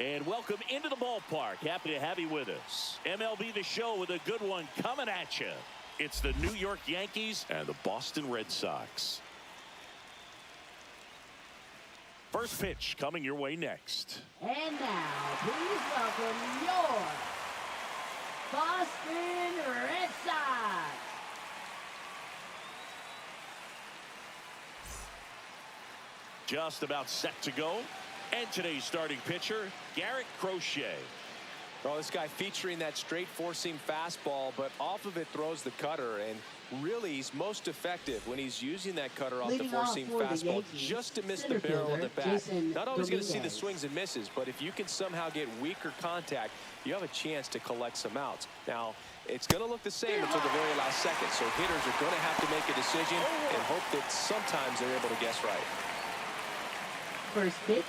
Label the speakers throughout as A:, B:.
A: And welcome into the ballpark. Happy to have you with us. MLB The Show with a good one coming at you. It's the New York Yankees and the Boston Red Sox. First pitch coming your way next.
B: And now, please welcome your Boston Red Sox.
A: Just about set to go. And today's starting pitcher, Garrett Crochet.
C: Well, this guy featuring that straight four-seam fastball, but off of it throws the cutter. And really, he's most effective when he's using that cutter off the four-seam fastball just to miss the barrel of the bat. Not always going to see the swings and misses, but if you can somehow get weaker contact, you have a chance to collect some outs. Now, it's going to look the same until the very last second, so hitters are going to have to make a decision and hope that sometimes they're able to guess right.
B: First pitch,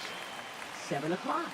B: 7 o'clock.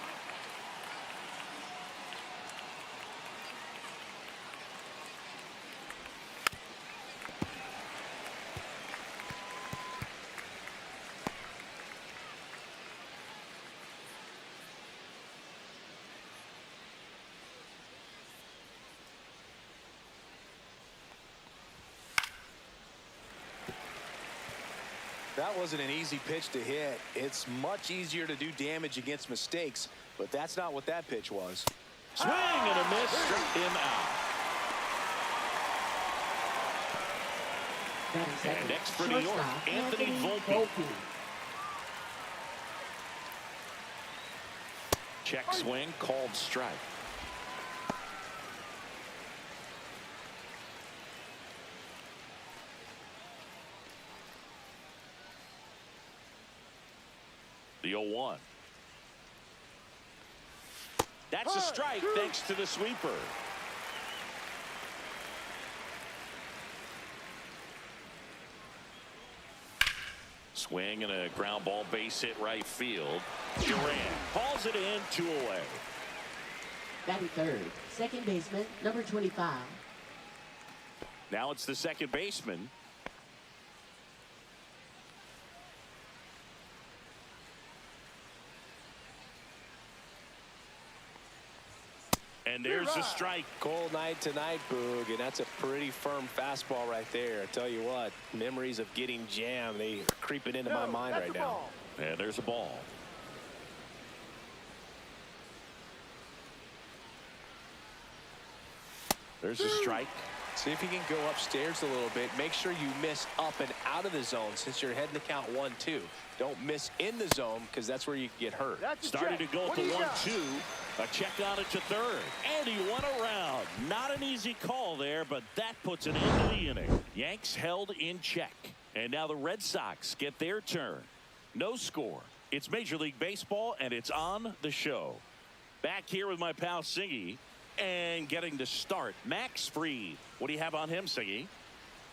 C: That wasn't an easy pitch to hit. It's much easier to do damage against mistakes, but that's not what that pitch was.
A: Swing and a miss, struck him out. And next for New York, Anthony Volpe. Check swing, called strike. The 0-1. That's a strike thanks to the sweeper. Swing and a ground ball base hit right field. Durant hauls it in, 2 away.
B: Batting third, second baseman, number 25.
A: Now it's the second baseman. And there's a strike.
C: Cold night tonight, Boog, and that's a pretty firm fastball right there. I tell you what, memories of getting jammed, they are creeping into my mind right now.
A: And there's a ball. There's a strike.
C: See if you can go upstairs a little bit. Make sure you miss up and out of the zone since you're heading to count 1-2. Don't miss in the zone because that's where you can get hurt.
A: Starting to go at the 1-2. A check on it to third. And he won around. Not an easy call there, but that puts an end to the inning. Yanks held in check. And now the Red Sox get their turn. No score. It's Major League Baseball, and it's on the show. Back here with my pal Siggy. And getting to start, Max Fried. What do you have on him, Siggy?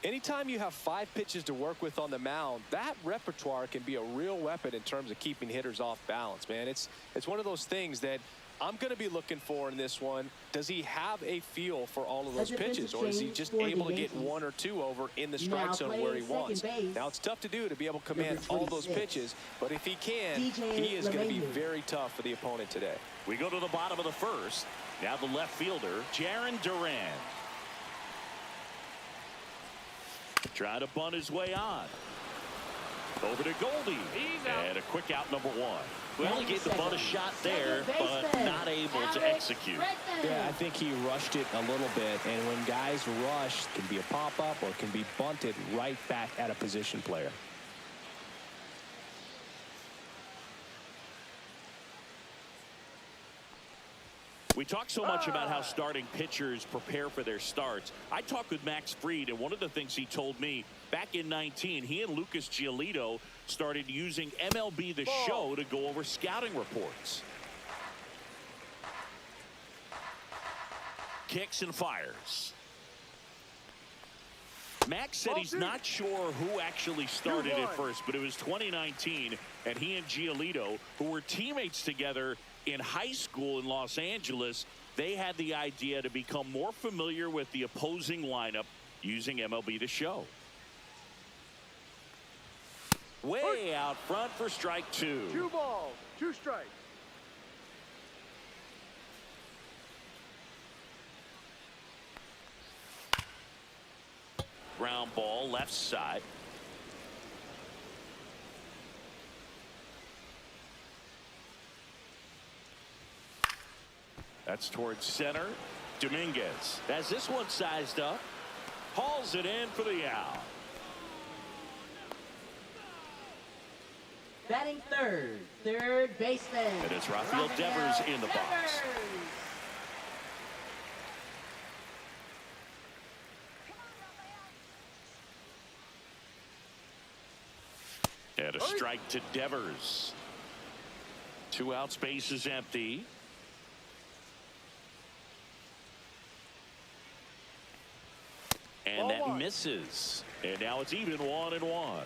C: Anytime you have 5 pitches to work with on the mound, that repertoire can be a real weapon in terms of keeping hitters off balance, man. It's one of those things that I'm going to be looking for in this one. Does he have a feel for all of those pitches, or is he just able to get 1 or 2 over in the strike zone where he wants? Now, it's tough to do to be able to command all those pitches, but if he can, he is going to be very tough for the opponent today.
A: We go to the bottom of the first. Now the left fielder, Jarren Duran. Trying to bunt his way on. Over to Goldie. And a quick out, number 1. Well, he gave the bunt a shot there, but not able to execute.
C: Yeah, I think he rushed it a little bit, and when guys rush, it can be a pop-up or it can be bunted right back at a position player.
A: We talk so much about how starting pitchers prepare for their starts. I talked with Max Fried, and one of the things he told me back in 19, he and Lucas Giolito started using MLB The Show to go over scouting reports. Kicks and fires. Max said he's not sure who actually started at first, but it was 2019, and he and Giolito, who were teammates together in high school in Los Angeles, they had the idea to become more familiar with the opposing lineup using MLB The Show. Way out front for strike 2.
D: 2 balls, 2 strikes.
A: ball left side. That's towards center. Dominguez has this one sized up. Hauls it in for the out.
B: Batting third baseman.
A: And it's Rafael Devers in the box. And a strike to Devers. 2 outs, base is empty. And that misses. And now it's even 1-1.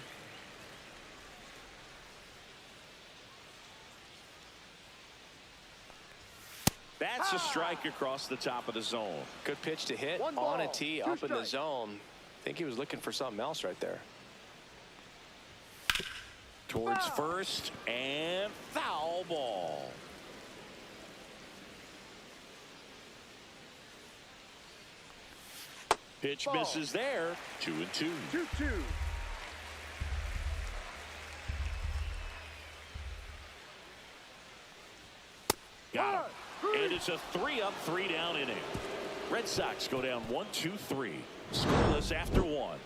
A: That's a strike across the top of the zone.
C: Good pitch to hit on a tee up in the zone. I think he was looking for something else right there.
A: Towards first and foul ball. Pitch misses there. 2-2.
D: 2-2.
A: Got him. And it's a 3-up, 3-down inning. Red Sox go down 1-2-3. Scoreless after 1.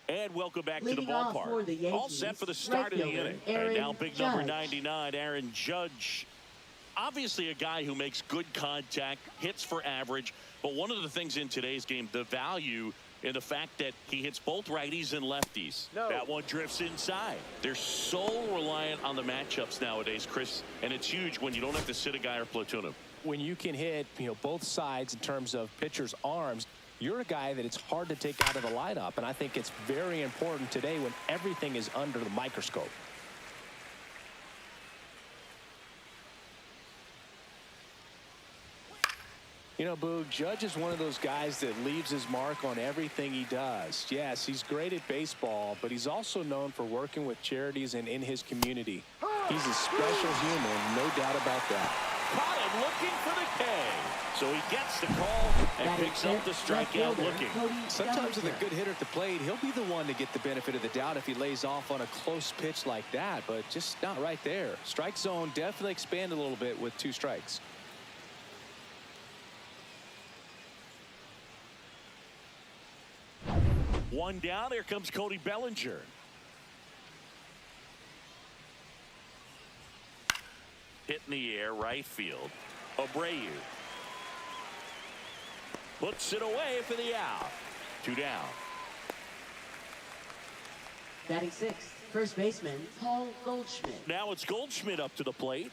A: And welcome back to the ballpark. All set for the start of the inning. And now big number 99, Aaron Judge. Obviously a guy who makes good contact, hits for average. But one of the things in today's game, the value in the fact that he hits both righties and lefties. That one drifts inside. They're so reliant on the matchups nowadays, Chris, and it's huge when you don't have to sit a guy or platoon him.
C: When you can hit, both sides in terms of pitchers' arms, you're a guy that it's hard to take out of the lineup, and I think it's very important today when everything is under the microscope. Boog, Judge is one of those guys that leaves his mark on everything he does. Yes, he's great at baseball, but he's also known for working with charities and in his community. He's a special human, no doubt about that.
A: Caught him looking for the K. So he gets the call and picks up the strikeout looking.
C: Sometimes with a good hitter at the plate, he'll be the one to get the benefit of the doubt if he lays off on a close pitch like that, but just not right there. Strike zone definitely expanded a little bit with 2 strikes.
A: One down. Here comes Cody Bellinger. Hit in the air, right field. Abreu puts it away for the out. 2 down.
B: Batting sixth, first baseman Paul Goldschmidt.
A: Now it's Goldschmidt up to the plate.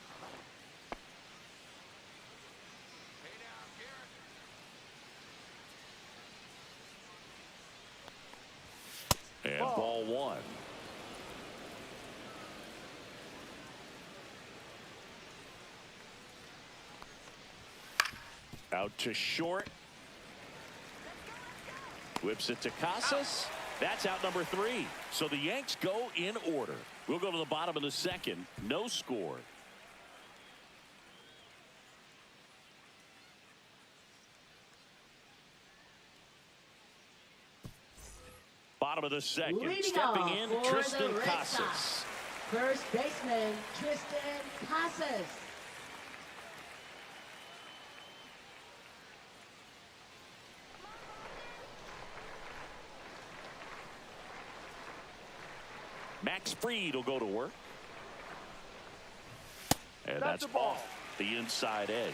A: And ball 1. Out to short. Whips it to Casas. That's out number 3. So the Yanks go in order. We'll go to the bottom of the second. No score. Bottom of the second.
B: Leading
A: Stepping
B: off
A: in,
B: for
A: Tristan
B: the Red
A: Casas.
B: Sox, first baseman Tristan Casas.
A: Max Fried will go to work. And that's off the inside edge.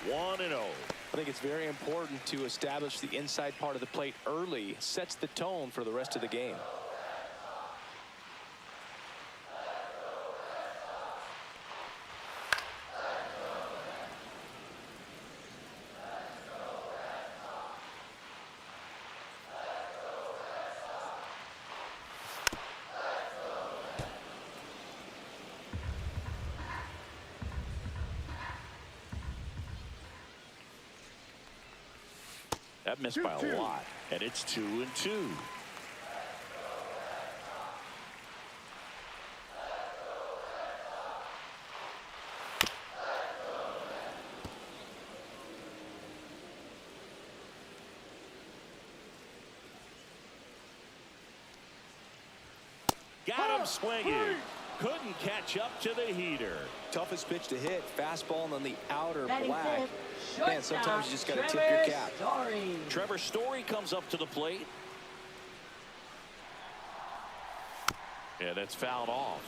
A: 1-0.
C: I think it's very important to establish the inside part of the plate early. Sets the tone for the rest of the game.
A: That missed by a lot, and it's 2-2. Got him swinging. Couldn't catch up to the heater.
C: Toughest pitch to hit, fastball on the outer
B: Batting
C: black.
B: fifth,
C: Man, sometimes you just got to tip
B: Trevor
C: your cap.
B: Story.
A: Trevor Story comes up to the plate. Yeah, that's fouled off.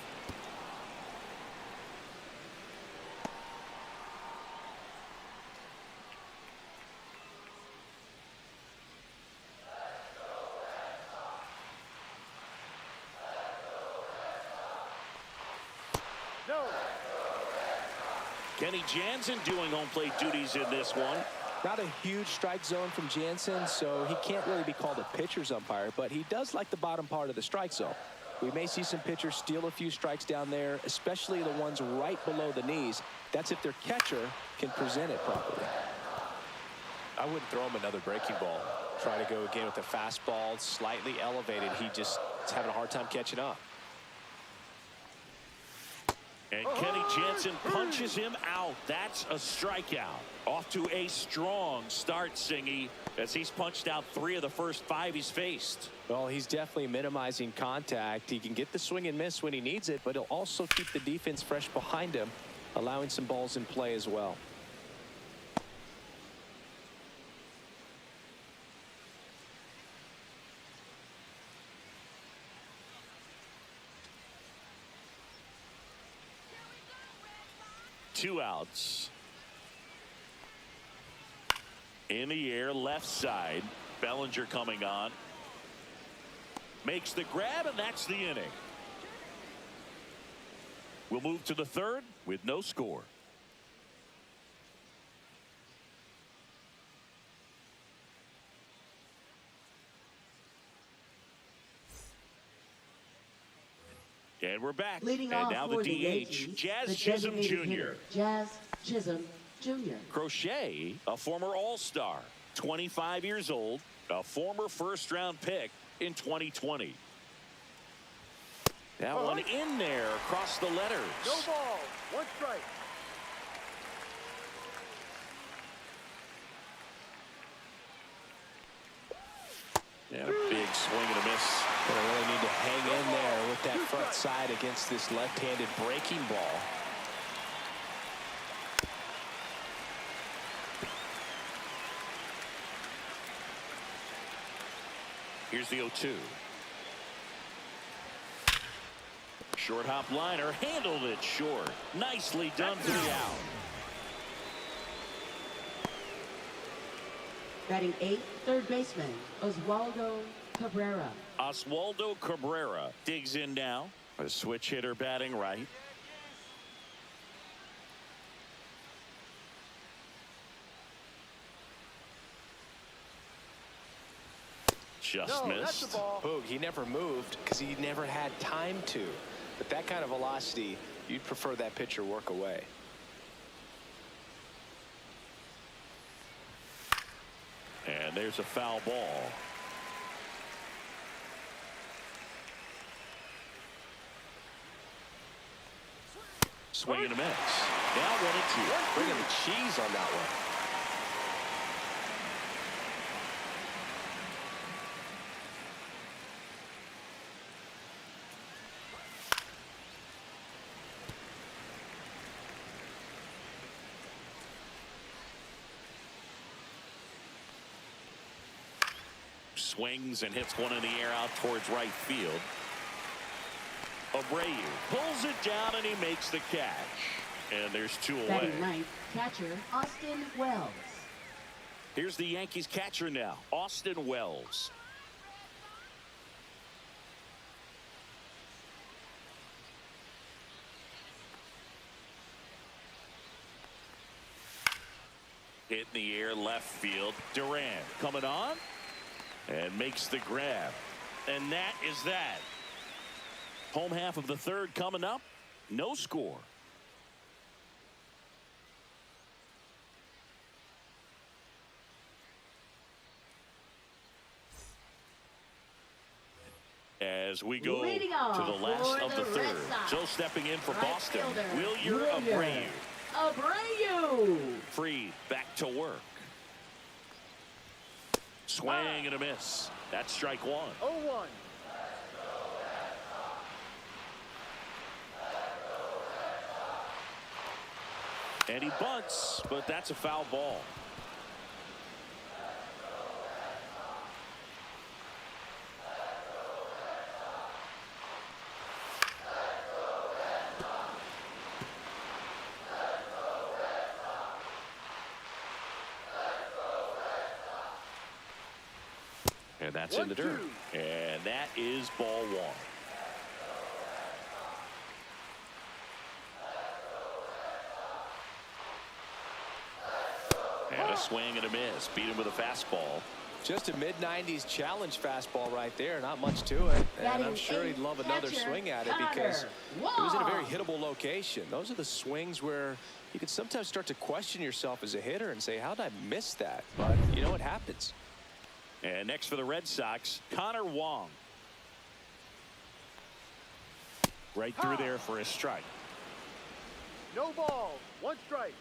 A: Kenny Jansen doing home plate duties in this one.
C: Not a huge strike zone from Jansen, so he can't really be called a pitcher's umpire, but he does like the bottom part of the strike zone. We may see some pitchers steal a few strikes down there, especially the ones right below the knees. That's if their catcher can present it properly. I wouldn't throw him another breaking ball. Try to go again with a fastball, slightly elevated. He just is having a hard time catching up.
A: And Kenny Jansen punches him out. That's a strikeout. Off to a strong start, Singy, as he's punched out 3 of the first 5 he's faced.
C: Well, he's definitely minimizing contact. He can get the swing and miss when he needs it, but he'll also keep the defense fresh behind him, allowing some balls in play as well.
A: Two outs. In the air, left side. Bellinger coming on. Makes the grab, and that's the inning. We'll move to the third with no score. And we're back.
B: Leading
A: and
B: off
A: now
B: for
A: the DH,
B: Yankees,
A: Jazz
B: the
A: Chisholm
B: designated
A: Jr.
B: hitter, Jazz Chisholm Jr.
A: Crochet, a former All-Star, 25 years old, a former first-round pick in 2020. That one in there across the letters.
D: No ball, 1 strike.
A: And a big swing and a miss.
C: Gonna really need to hang in there with that front side against this left-handed breaking ball.
A: Here's the 0-2. Short hop liner, handled it short. Nicely done for the out.
B: Batting 8th, third baseman, Oswaldo Cabrera.
A: Oswaldo Cabrera digs in now. A switch hitter batting right. Just
D: No, that's
A: missed.
D: the ball.
C: Boog, he never moved because he never had time to. But that kind of velocity, you'd prefer that pitcher work away.
A: And there's a foul ball. Swing and a miss. Now 1-2.
C: Bringing the cheese on that one.
A: Swings and hits one in the air out towards right field. Abreu pulls it down and he makes the catch. And there's 2 away.
B: Batting 9th, catcher Austin Wells.
A: Here's the Yankees catcher now, Austin Wells. Hit in the air, left field. Durant coming on and makes the grab. And that is that. Home half of the third coming up. No score. As we go to the last of the third. So stepping in for Boston, Wilyer Abreu.
B: Abreu.
A: Free back to work. Swing and a miss. That's strike 1.
D: 0-1.
A: And he bunts, but that's a foul ball. And that's in the dirt. And that is ball one. And a swing and a miss. Beat him with a fastball.
C: Just a mid-90s challenge fastball right there. Not much to it. And I'm sure he'd love another swing at it because it was in a very hittable location. Those are the swings where you can sometimes start to question yourself as a hitter and say, how did I miss that? But, you know, it happens.
A: And next for the Red Sox, Connor Wong. Right through there for a strike.
D: No ball. One strike.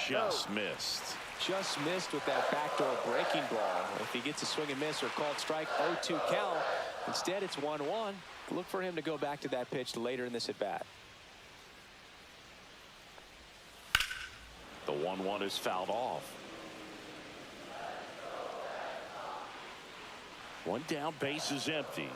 A: Just missed.
C: Just missed with that backdoor breaking ball. If he gets a swing and miss or called strike, 0-2 count. Instead, it's 1-1. Look for him to go back to that pitch later in this at bat.
A: The 1-1 is fouled off. One down, base is empty.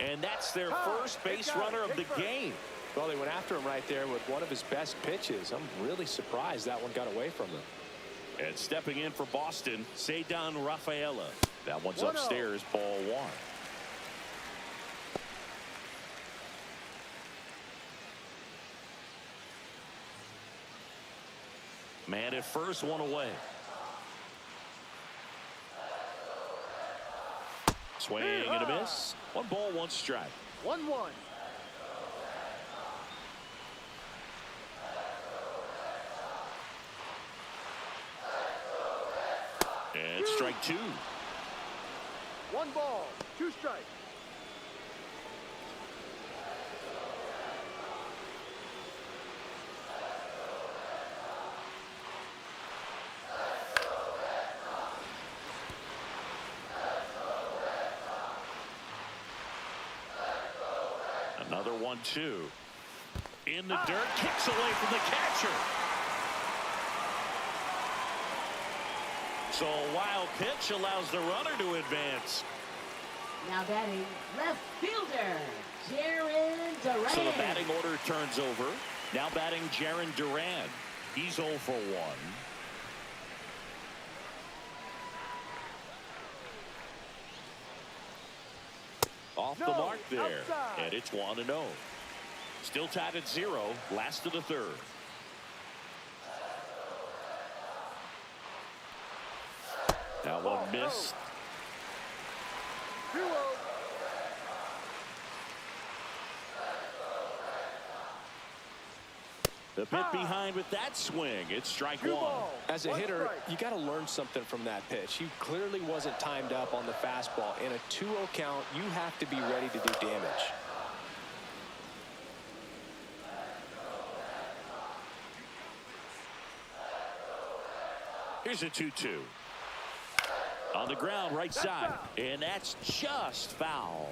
A: And that's their first base runner of the game.
C: Well, they went after him right there with one of his best pitches. I'm really surprised that one got away from him.
A: And stepping in for Boston, Cedar Rafaela. That one's upstairs, ball one. Man at first, one away. Swing and a miss. 1 ball, 1 strike.
D: 1-1.
A: And strike 2.
D: 1 ball, 2 strikes.
A: Another 1-2. In the dirt, kicks away from the catcher. So a wild pitch allows the runner to advance.
B: Now batting left fielder, Jaron Duran.
A: So the batting order turns over. Now batting Jaron Duran. He's 0 for 1. Off the mark there.
D: Outside.
A: And it's 1-0. Still tied at 0. Last of the third. That one missed.
D: 2-0.
A: The pit behind with that swing. It's strike 1.
C: As a hitter, you got to learn something from that pitch. He clearly wasn't timed up on the fastball. In a 2-0 count, you have to be ready to do damage.
A: Here's a 2-2. On the ground, right side. And that's just foul.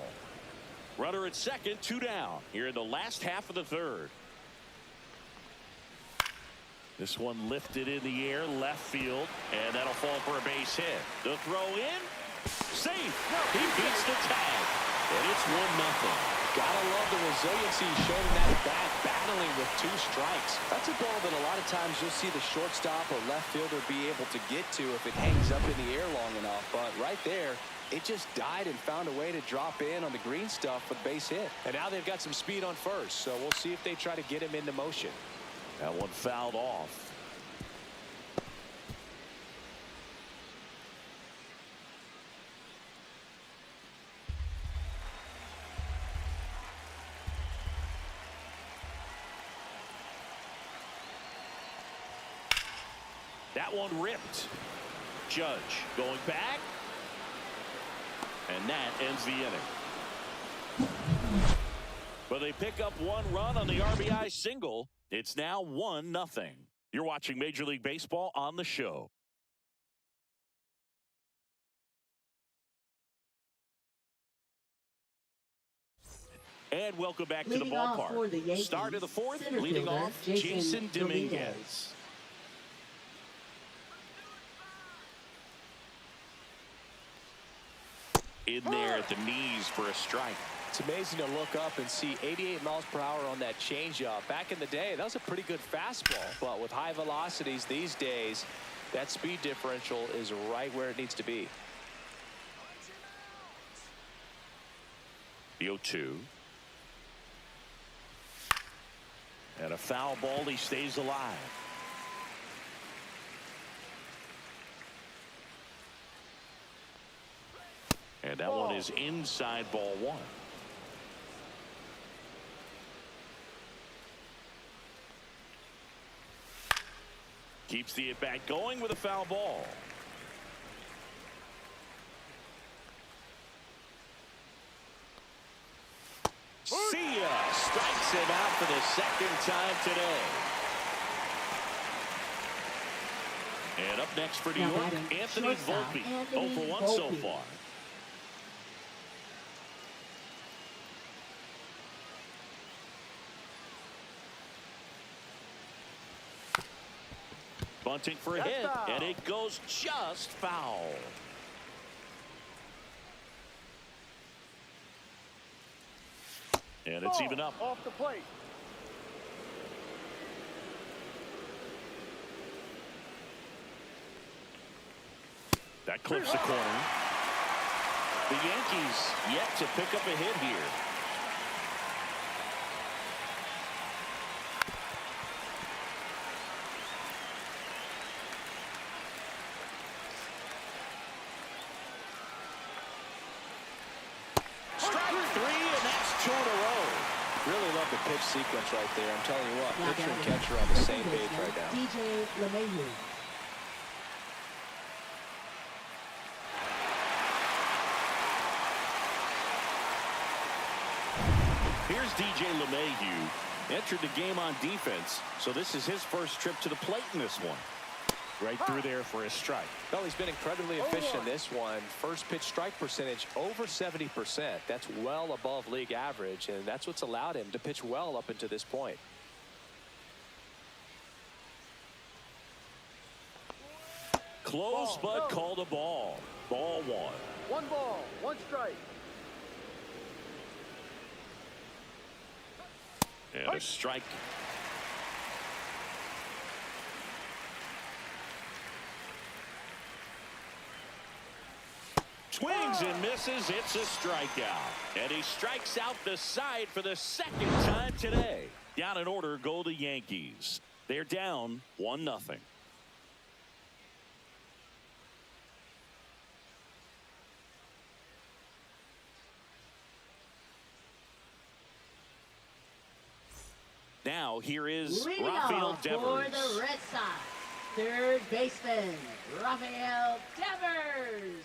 A: Runner at second, 2 down. Here in the last half of the third. This one lifted in the air, left field, and that'll fall for a base hit. The throw in, safe. He beats the tag, and it's 1-0.
C: Gotta love the resiliency shown in that bat, battling with 2 strikes. That's a ball that a lot of times you'll see the shortstop or left fielder be able to get to if it hangs up in the air long enough. But right there, it just died and found a way to drop in on the green stuff with base hit. And now they've got some speed on first, so we'll see if they try to get him into motion.
A: That one fouled off. That one ripped. Judge going back. And that ends the inning. But they pick up 1 run on the RBI single. It's now 1-0. You're watching Major League Baseball on the show. And welcome back to the ballpark. Start of the fourth, leading off, Jason Dominguez. In there at the knees for a strike.
C: It's amazing to look up and see 88 miles per hour on that changeup. Back in the day, that was a pretty good fastball. But with high velocities these days, that speed differential is right where it needs to be.
A: The 0-2. And a foul ball, he stays alive. And that one is inside ball one. Keeps the at-bat going with a foul ball. See ya! Strikes him out for the second time today. And up next for New York, Anthony Volpe. 0 for 1 so far. Bunting for a hit, and it goes just foul. And it's even up.
D: Off the plate.
A: That clips the corner. The Yankees yet to pick up a hit here.
C: Really love the pitch sequence right there. I'm telling you what, pitcher and catcher are on the same page right now.
B: DJ LeMahieu.
A: Here's DJ LeMahieu. Entered the game on defense, so this is his first trip to the plate in this one. Right through there for a strike.
C: Well, he's been incredibly efficient in this one. First pitch strike percentage over 70%. That's well above league average, and that's what's allowed him to pitch well up until this point.
A: Close, but called a ball. Ball one.
D: 1 ball, 1 strike.
A: And a strike. Swings and misses. It's a strikeout. And he strikes out the side for the second time today. Down in order go the Yankees. They're down 1-0. Now here is Rafael Devers.
B: For the Red Sox, third baseman, Rafael Devers.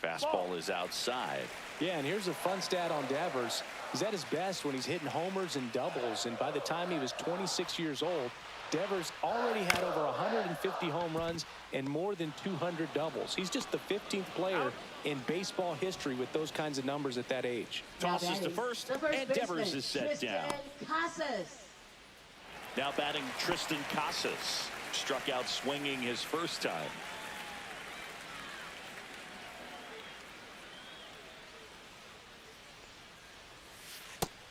A: Fastball is outside.
C: Yeah, and here's a fun stat on Devers. He's at his best when he's hitting homers and doubles, and by the time he was 26 years old, Devers already had over 150 home runs and more than 200 doubles. He's just the 15th player in baseball history with those kinds of numbers at that age.
A: Tosses to first, and Devers is set down.
B: Casas.
A: Now batting Tristan Casas. Struck out swinging his first time.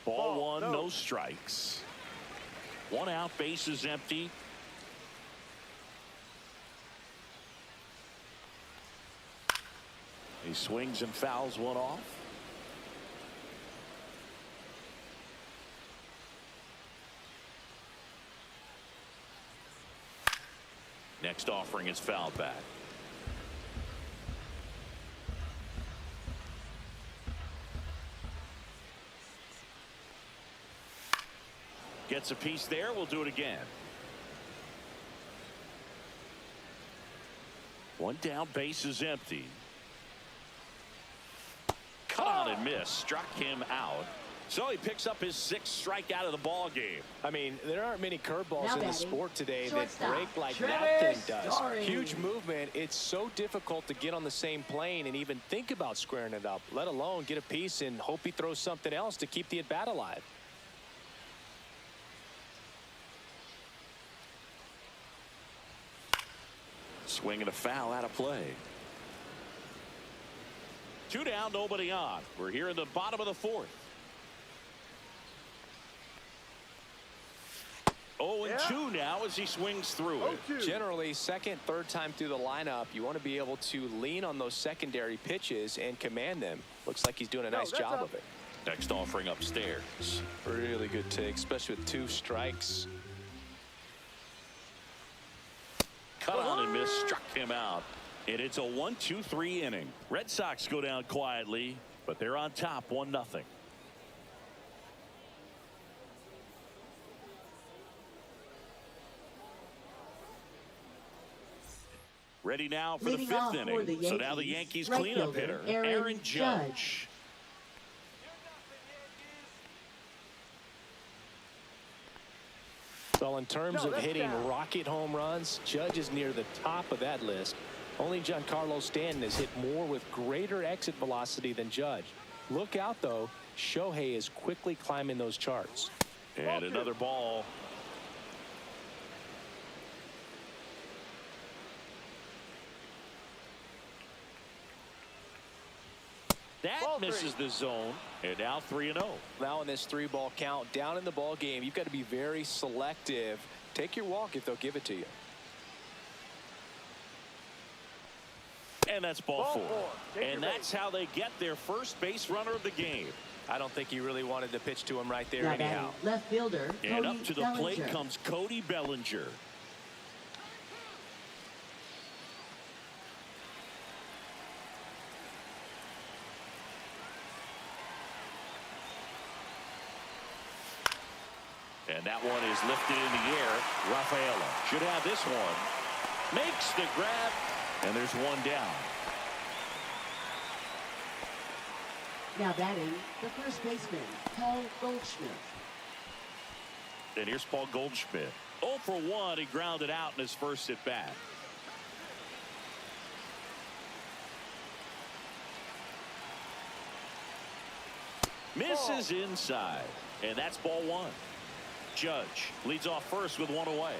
A: Ball one, no strikes. 1 out, base is empty. He swings and fouls one off. Next offering is fouled back. Gets a piece there. We'll do it again. One down, base is empty. Cut on and miss. Struck him out. So he picks up his 6th strikeout of the ball game.
C: I mean, there aren't many curveballs in the sport today that break like
B: Travis
C: that thing does.
B: Story.
C: Huge movement. It's so difficult to get on the same plane and even think about squaring it up, let alone get a piece and hope he throws something else to keep the at-bat alive.
A: Swing and a foul out of play. 2 down, nobody on. We're here in the bottom of the 4th. 0-2 now as he swings through it.
C: Generally, second, third time through the lineup, you want to be able to lean on those secondary pitches and command them. Looks like he's doing a nice job of it.
A: Next offering upstairs.
C: Really good take, especially with 2 strikes.
A: Cut on and miss. Struck him out. And it's a 1-2-3 inning. Red Sox go down quietly, but they're on top 1-0. Ready now for the 5th inning. So now the Yankees cleanup hitter, Aaron Judge.
C: Well, in terms of hitting rocket home runs, Judge is near the top of that list. Only Giancarlo Stanton has hit more with greater exit velocity than Judge. Look out, though. Shohei is quickly climbing those charts.
A: And another ball. That misses the zone. And now 3-0.
C: Now in this 3-ball count, down in the ball game, you've got to be very selective. Take your walk if they'll give it to you.
A: And that's ball 4. And that's how they get their first base runner of the game.
C: I don't think he really wanted to pitch to him right there anyhow.
B: Left fielder,
A: and
B: Cody
A: up to the
B: Bellinger.
A: plate comes Cody Bellinger. And that one is lifted in the air. Rafaela should have this one. Makes the grab. And there's 1 down.
B: Now batting, the first baseman, Paul Goldschmidt.
A: And here's Paul Goldschmidt. 0 for 1. He grounded out in his first at bat. Misses inside. And that's ball 1. Judge leads off first with 1 away.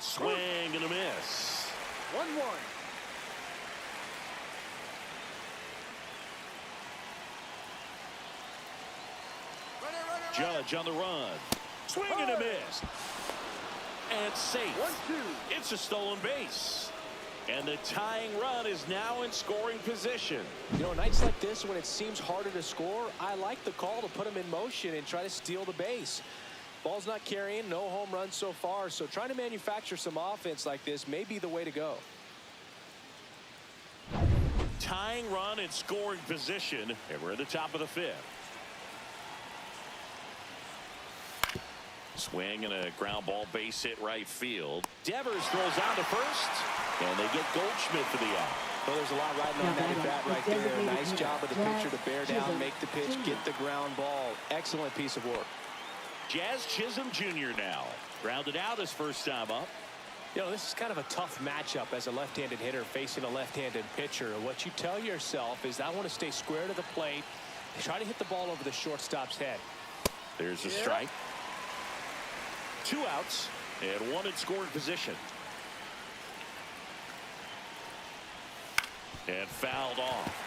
A: Swing and a miss.
D: 1-1.
A: Judge on the run. Swing and a miss. And safe.
D: 1-2.
A: It's a stolen base. And the tying run is now in scoring position.
C: You know, nights like this when it seems harder to score, I like the call to put him in motion and try to steal the base. Ball's not carrying, no home runs so far, so trying to manufacture some offense like this may be the way to go.
A: Tying run in scoring position, and we're at the top of the 5th. Swing and a ground ball, base hit right field. Devers throws out to first, and they get Goldschmidt for the out.
C: Well, there's a lot riding on that at bat right there. Nice job of the pitcher to bear down, make the pitch, get the ground ball. Excellent piece of work.
A: Jazz Chisholm Jr. now grounded out his first time up.
C: You know, this is kind of a tough matchup as a left-handed hitter facing a left-handed pitcher. What you tell yourself is I want to stay square to the plate, try to hit the ball over the shortstop's head.
A: There's a strike. 2 outs and 1 in scoring position. And fouled off.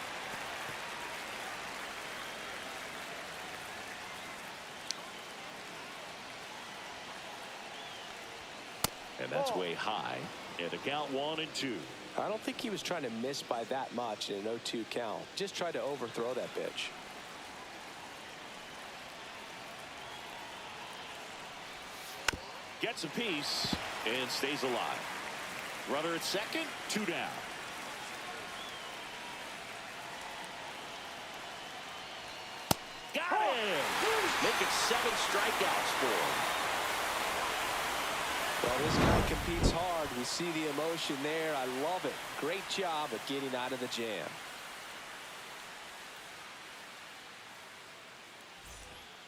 A: And that's way high. And a count 1-2.
C: I don't think he was trying to miss by that much in an 0-2 count. Just tried to overthrow that pitch.
A: Gets a piece and stays alive. Runner at second, 2 down. Got him. Make it 7 strikeouts for him.
C: Well, this guy competes hard. We see the emotion there. I love it. Great job at getting out of the jam.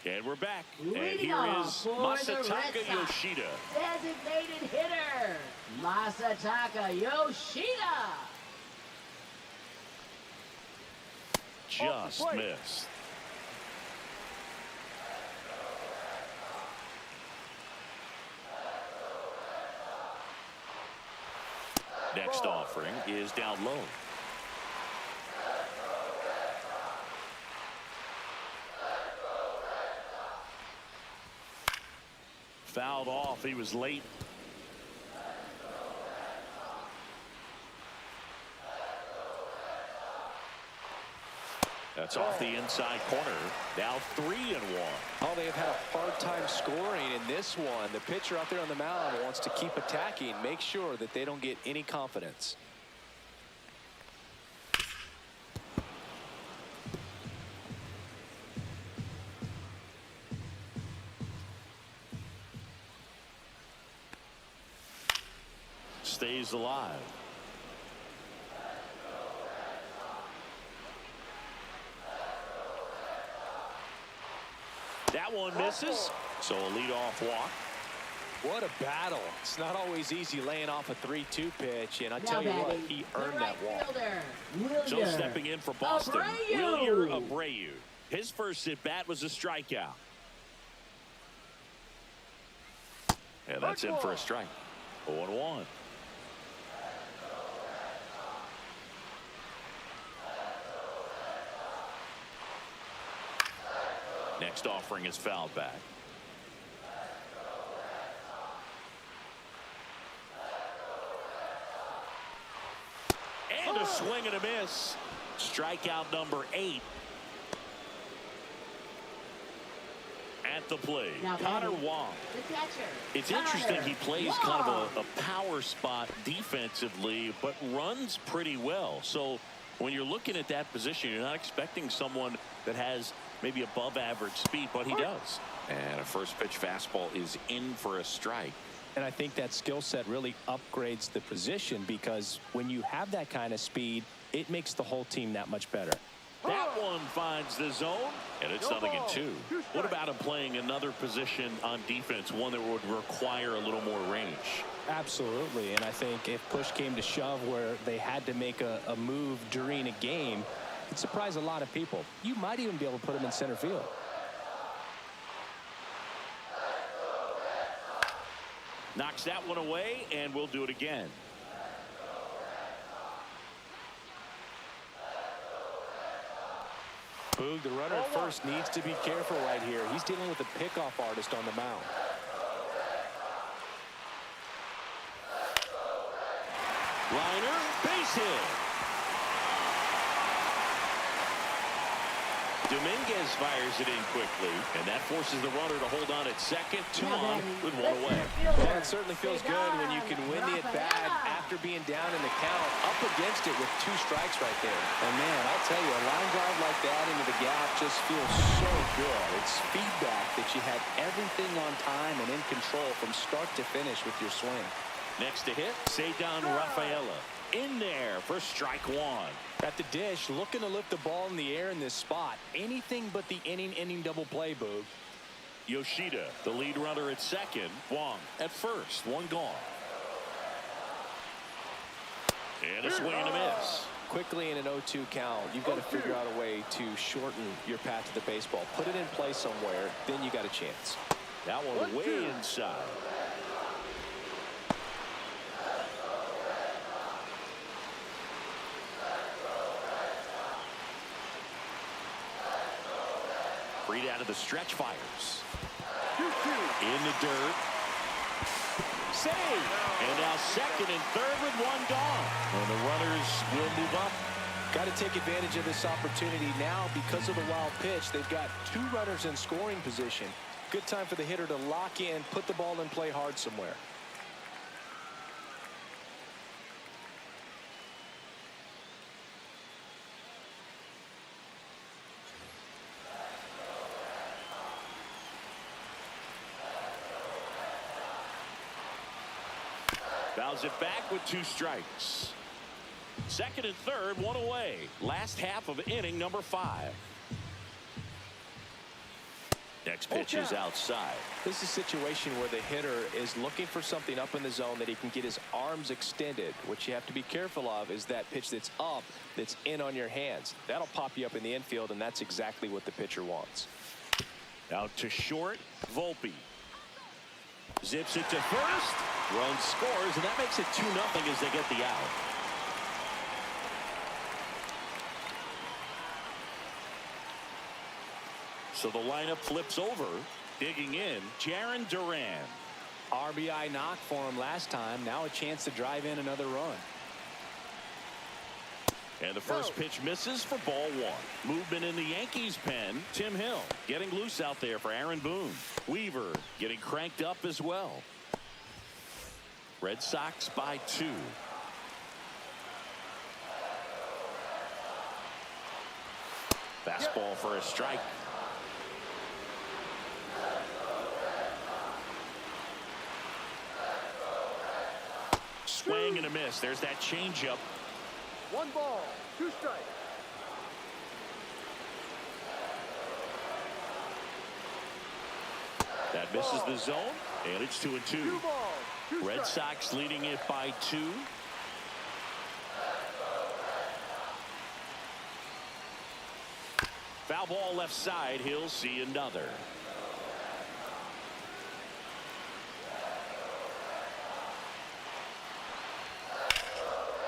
A: And we're back. And
B: Leading
A: here
B: off
A: is
B: for the
A: Masataka
B: Red Sox,
A: Yoshida.
B: designated hitter, Masataka Yoshida.
A: Just missed. Next offering is down low. Fouled off. He was late. That's off the inside corner. Now 3-1.
C: Oh, they have had a hard time scoring in this one. The pitcher out there on the mound wants to keep attacking, make sure that they don't get any confidence.
A: Stays alive. That one misses. So a leadoff walk.
C: What a battle. It's not always easy laying off a 3-2 pitch, and I tell you what, he earned that walk.
A: So stepping in for Boston, Wilyer Abreu. His first at-bat was a strikeout. And that's in for a strike. 0-1. Next offering is fouled back. And a swing and a miss. Strikeout number 8. At the plate, Connor Wong. It's interesting, he plays kind of a power spot defensively, but runs pretty well. So when you're looking at that position, you're not expecting someone that has maybe above average speed, but he does. And a first pitch fastball is in for a strike.
C: And I think that skill set really upgrades the position, because when you have that kind of speed, it makes the whole team that much better.
A: That one finds the zone, and it's 0-2. What about him playing another position on defense, one that would require a little more range?
C: Absolutely, and I think if push came to shove where they had to make a move during a game, it'd surprise a lot of people. You might even be able to put him in center field.
A: Knocks that one away, and we'll do it again.
C: Boog, the runner at first needs to be careful right here. He's dealing with a pickoff artist on the mound.
A: Liner, base hit. Dominguez fires it in quickly, and that forces the runner to hold on at second. 2 on with 1 away.
C: Well, it certainly feels good when you can win the at-bat after being down in the count, up against it with 2 strikes right there. And man, I'll tell you, a line drive like that into the gap just feels so good. It's feedback that you had everything on time and in control from start to finish with your swing.
A: Next to hit, Cedar Rafaela. In there for strike 1.
C: At the dish, looking to lift the ball in the air in this spot. Anything but the inning double play, Boog.
A: Yoshida, the lead runner at second. Wong at first. 1 gone. And a swing and a miss.
C: Quickly in an 0-2 count, you've got to figure out a way to shorten your path to the baseball. Put it in play somewhere, then you got a chance.
A: That one way inside. Read out of the stretch, fires. In the dirt. Save. And now second and third with 1 gone. And the runners will move up.
C: Got to take advantage of this opportunity now because of the wild pitch. They've got 2 runners in scoring position. Good time for the hitter to lock in, put the ball in play hard somewhere.
A: Fouls it back with 2 strikes. Second and third, 1 away. Last half of inning number 5. Next pitch is outside.
C: This is a situation where the hitter is looking for something up in the zone that he can get his arms extended. What you have to be careful of is that pitch that's up, that's in on your hands. That'll pop you up in the infield, and that's exactly what the pitcher wants.
A: Out to short, Volpe. Zips it to first. Run scores, and that makes it 2-0 as they get the out. So the lineup flips over. Digging in, Jarren Duran.
E: RBI knock for him last time. Now a chance to drive in another run.
A: And the first pitch misses for ball 1. Movement in the Yankees pen. Tim Hill getting loose out there for Aaron Boone. Weaver getting cranked up as well. Red Sox by 2. Fastball for a strike. Swing and a miss. There's that changeup.
D: 1 ball, 2 strikes.
A: That misses the zone, and it's 2-2.
D: 2 balls, 2
A: Red
D: strikes.
A: Sox leading it by 2. Foul ball left side. He'll see another.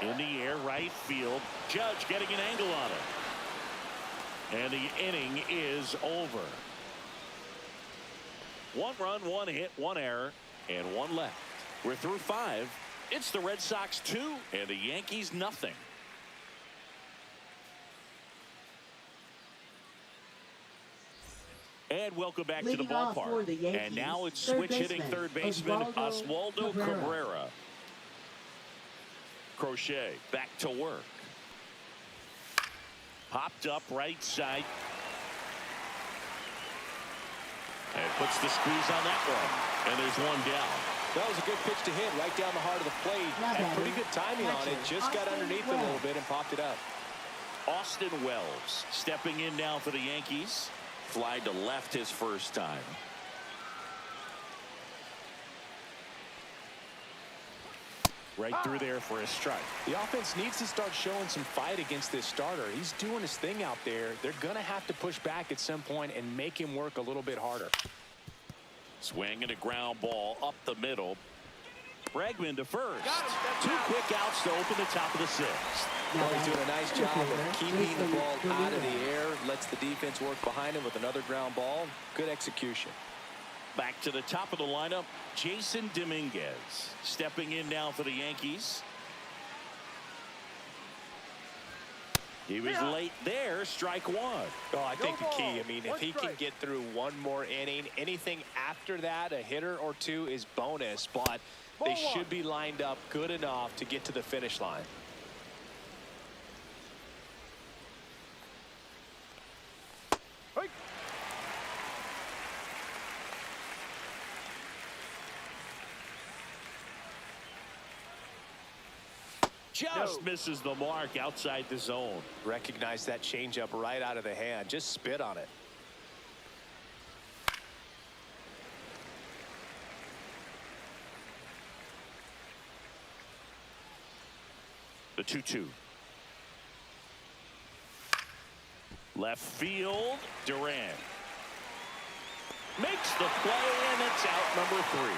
A: In the air, right field. Judge getting an angle on it. And the inning is over. 1 run, 1 hit, 1 error, and 1 left. We're through 5. It's the Red Sox 2 and the Yankees nothing. And welcome back to the ballpark. And now it's switch hitting third baseman Oswaldo Cabrera. Crochet back to work. Popped up right side. And puts the squeeze on that one. And there's 1 down.
C: That was a good pitch to hit right down the heart of the plate. Had pretty good timing on it. Just got underneath it a little bit and popped it up.
A: Austin Wells stepping in now for the Yankees. Fly to left his first time. Right through there for a strike.
C: The offense needs to start showing some fight against this starter. He's doing his thing out there. They're going to have to push back at some point and make him work a little bit harder.
A: Swing and a ground ball up the middle. Bregman to first. 2 quick outs to open the top of the 6th.
C: Well, he's doing a nice job of keeping the ball out of the air. Lets the defense work behind him with another ground ball. Good execution.
A: Back to the top of the lineup, Jason Dominguez stepping in now for the Yankees. He was late there, strike 1.
C: Oh, I think the key, I mean, if he can get through 1 more inning, anything after that, a hitter or 2 is bonus, but they should be lined up good enough to get to the finish line.
A: Just misses the mark outside the zone.
C: Recognize that changeup right out of the hand. Just spit on it.
A: The 2-2. Left field, Duran makes the play, and it's out number 3.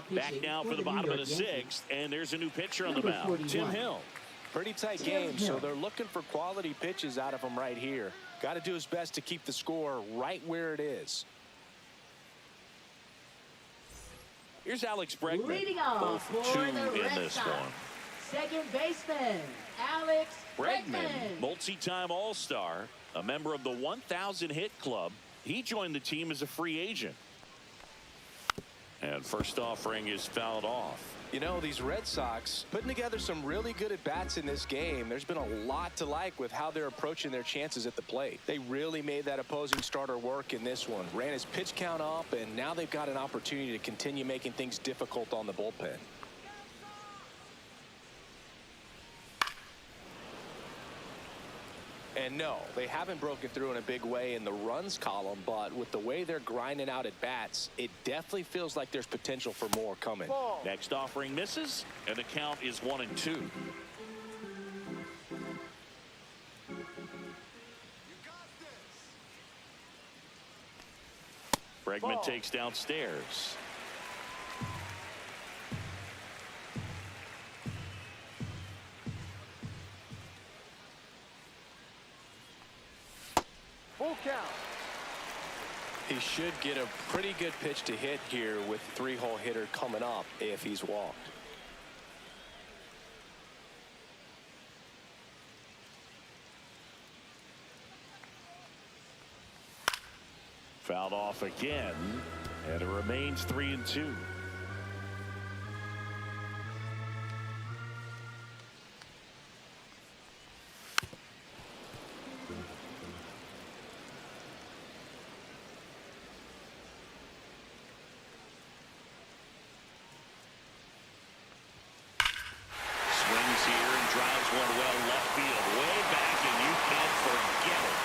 A: Back now for the bottom of the 6th, and there's a new pitcher on the mound, Tim Hill.
C: Pretty tight game, so they're looking for quality pitches out of him right here. Got to do his best to keep the score right where it is.
A: Here's Alex Bregman.
B: Leading off for
A: 2
B: the
A: in
B: Red
A: this
B: Sox,
A: one.
B: second baseman Alex Bregman.
A: Multi-time All-Star, a member of the 1,000 hit club. He joined the team as a free agent. And first offering is fouled off.
C: You know, these Red Sox putting together some really good at-bats in this game. There's been a lot to like with how they're approaching their chances at the plate. They really made that opposing starter work in this one. Ran his pitch count up, and now they've got an opportunity to continue making things difficult on the bullpen. And no, they haven't broken through in a big way in the runs column, but with the way they're grinding out at bats, it definitely feels like there's potential for more coming.
D: Ball.
A: Next offering misses, and the count is 1-2. Bregman
D: Ball.
A: takes downstairs.
D: Full count.
C: He should get a pretty good pitch to hit here with the three-hole hitter coming up if he's walked.
A: Fouled off again, and it remains 3-2. Swings here and drives one well left field, way back, and you can't forget it.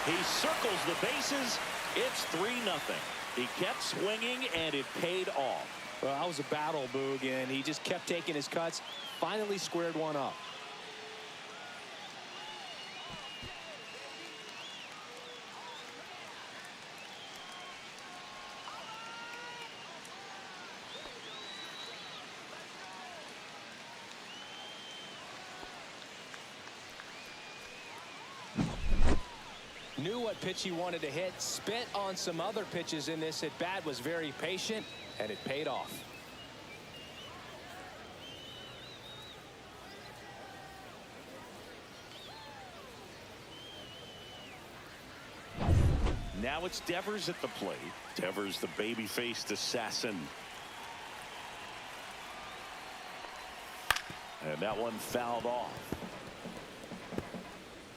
A: He circles the bases. It's 3-0. He kept swinging, and it paid off.
E: Well, that was a battle, Boog, and he just kept taking his cuts. Finally squared one up. Knew what pitch he wanted to hit, spent on some other pitches in this at bat, was very patient, and it paid off.
A: Now it's Devers at the plate. Devers, the baby-faced assassin. And that one fouled off.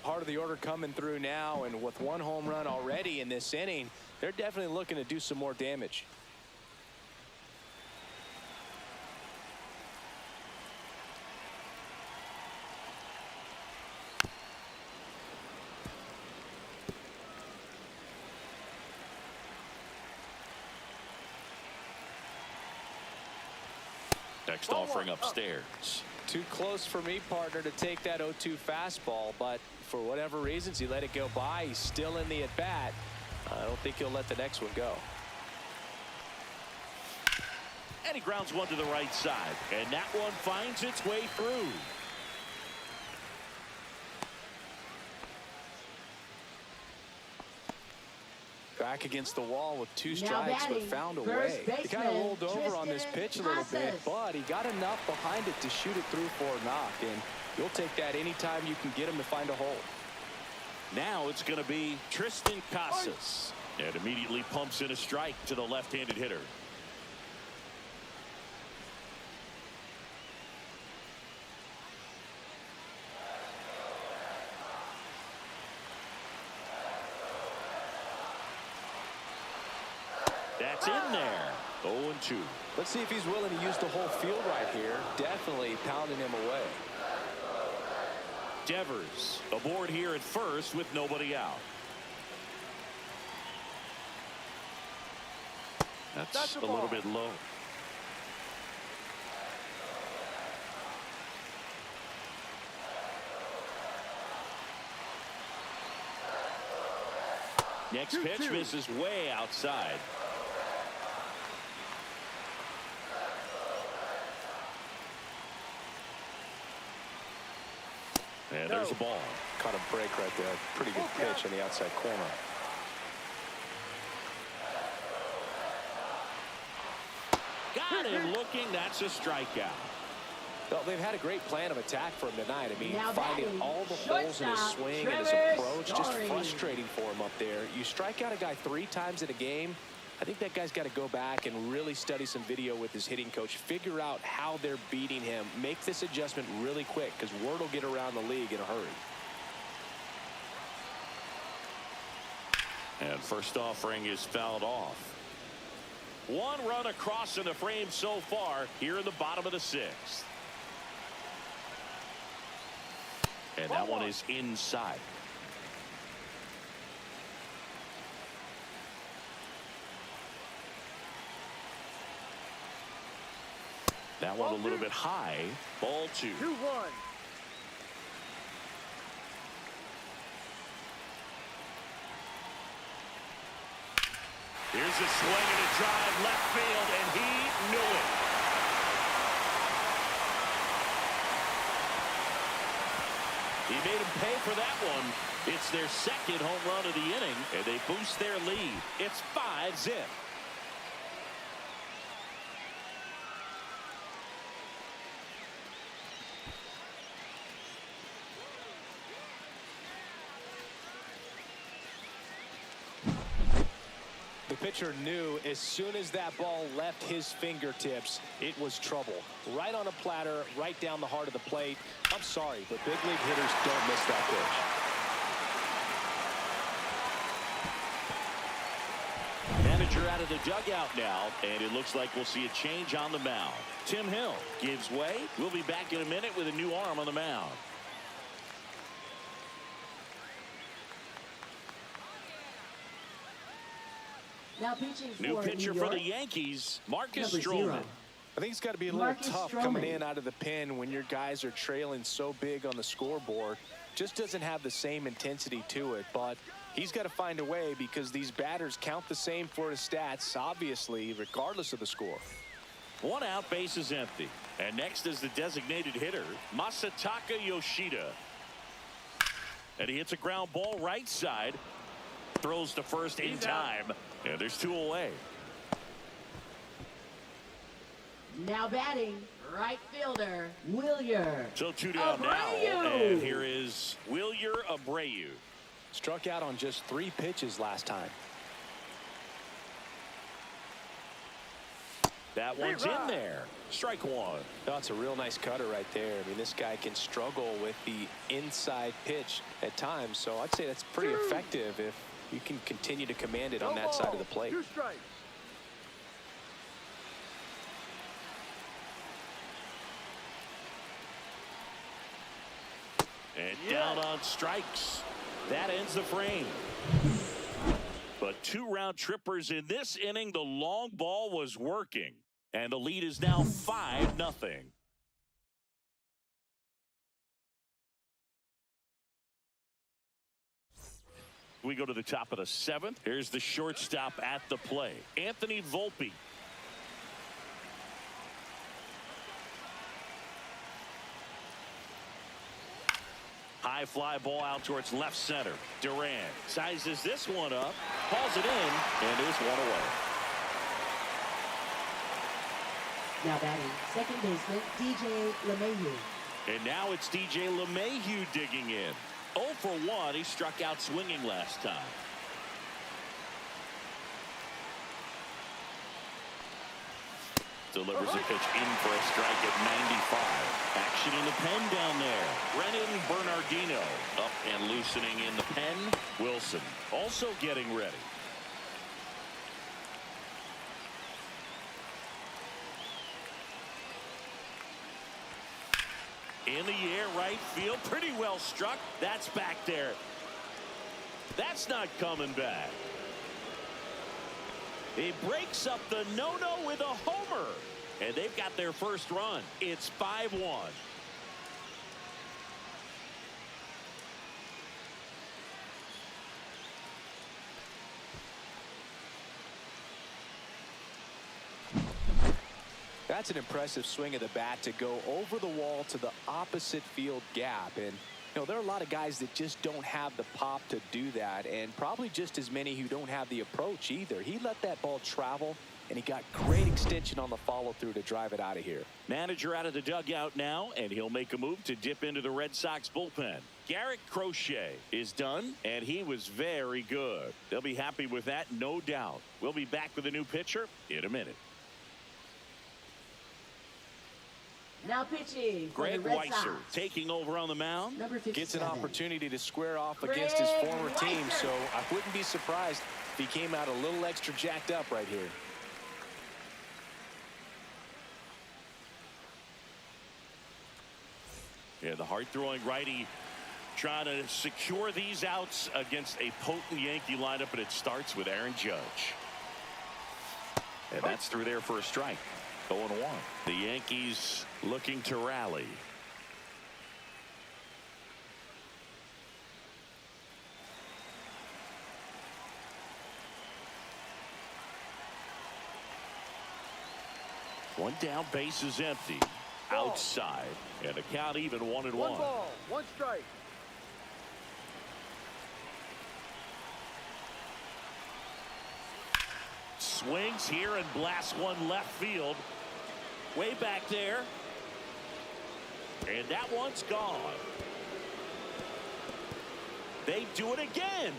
C: Part of the order coming through now, and with one home run already in this inning, they're definitely looking to do some more damage.
A: Next offering upstairs.
C: Too close for me, partner, to take that 0-2 fastball, but for whatever reasons he let it go by. He's still in the at-bat. I don't think he'll let the next one go.
A: And he grounds one to the right side, and that one finds its way through.
C: Back against the wall with two strikes, but found a way. He kind of rolled over on this pitch a little bit, but he got enough behind it to shoot it through for a knock, and you'll take that anytime you can get him to find a hole.
A: Now it's going to be Tristan Casas, and immediately pumps in a strike to the left-handed hitter. That's in there. 0-2.
C: Let's see if he's willing to use the whole field right here. Definitely pounding him away.
A: Devers aboard here at first with nobody out. That's a little bit low. Next pitch misses way outside. And there's a ball.
C: Caught a break right there. Pretty good pitch in the outside corner.
A: Got him looking. That's a strikeout.
C: Well, they've had a great plan of attack for him tonight. I mean,
B: Now
C: finding
B: batting,
C: all the holes in his
B: shortstop,
C: swing and his
B: Trevor
C: approach, just
B: Story.
C: frustrating for him up there. You strike out a guy 3 times in a game, I think that guy's got to go back and really study some video with his hitting coach, figure out how they're beating him, make this adjustment really quick, because word will get around the league in a hurry.
A: And first offering is fouled off. One run across in the frame so far here in the bottom of the sixth. And that one is inside. That one a little bit high. Ball 2.
D: 2-1.
A: Here's a swing and a drive left field, and he knew it. He made him pay for that one. It's their second home run of the inning, and they boost their lead. It's 5-0.
C: The pitcher knew as soon as that ball left his fingertips, it was trouble. Right on a platter, right down the heart of the plate. I'm sorry, but big league hitters don't miss that pitch.
A: Manager out of the dugout now, and it looks like we'll see a change on the mound. Tim Hill gives way. We'll be back in a minute with a new arm on the mound.
B: Now pitching for
A: New pitcher
B: New
A: for
B: York,
A: the Yankees, Marcus
B: number
A: Stroman.
B: 0.
C: I think it's got to be a little
B: Marcus
C: tough
B: Stroman.
C: coming in out of the pen when your guys are trailing so big on the scoreboard. Just doesn't have the same intensity to it, but he's got to find a way because these batters count the same for his stats, obviously, regardless of the score.
A: One out, base is empty. And next is the designated hitter, Masataka Yoshida. And he hits a ground ball right side. Throws to first in time. And there's 2 away.
B: Now batting, right fielder, Wilyer.
A: So 2 down now.
B: Abreu.
A: And here is Wilyer Abreu.
C: Struck out on just 3 pitches last time.
A: That one's in there. Strike 1.
C: That's a real nice cutter right there. I mean, this guy can struggle with the inside pitch at times, so I'd say that's pretty effective if you can continue to command it on that side of the plate.
D: 2 strikes.
A: And down on strikes. That ends the frame. But 2 round trippers in this inning. The long ball was working. And the lead is now 5-0. We go to the top of the 7th. Here's the shortstop at the play, Anthony Volpe. High fly ball out towards left center. Duran sizes this one up, hauls it in, and is 1 away.
B: Now batting, second baseman, DJ LeMahieu.
A: And now it's DJ LeMahieu digging in. 0 for 1. He struck out swinging last time. Delivers a pitch in for a strike at 95. Action in the pen down there. Brennan Bernardino up and loosening in the pen. Wilson also getting ready. In the air, right field, pretty well struck. That's back there. That's not coming back. He breaks up the no-no with a homer. And they've got their first run. It's 5-1.
C: That's an impressive swing of the bat to go over the wall to the opposite field gap. And, you know, there are a lot of guys that just don't have the pop to do that, and probably just as many who don't have the approach either. He let that ball travel and he got great extension on the follow-through to drive it out of here.
A: Manager out of the dugout now, and he'll make a move to dip into the Red Sox bullpen. Garrett Crochet is done, and he was very good. They'll be happy with that, no doubt. We'll be back with a new pitcher in a minute.
B: Now pitching for
A: Greg
B: the Red
A: Weisser
B: Sox.
A: taking over on the mound.
B: Number 57.
C: Gets an opportunity to square off against his
B: Greg
C: former team,
B: Weisser.
C: so I wouldn't be surprised if he came out a little extra jacked up right here.
A: Yeah, the hard-throwing righty trying to secure these outs against a potent Yankee lineup, and it starts with Aaron Judge. And that's through there for a strike. 0-1. The Yankees looking to rally. One down, base is empty. Outside, and the count even 1-1.
D: 1 ball, 1 strike.
A: Swings here and blasts one left field. Way back there. And that one's gone. They do it again.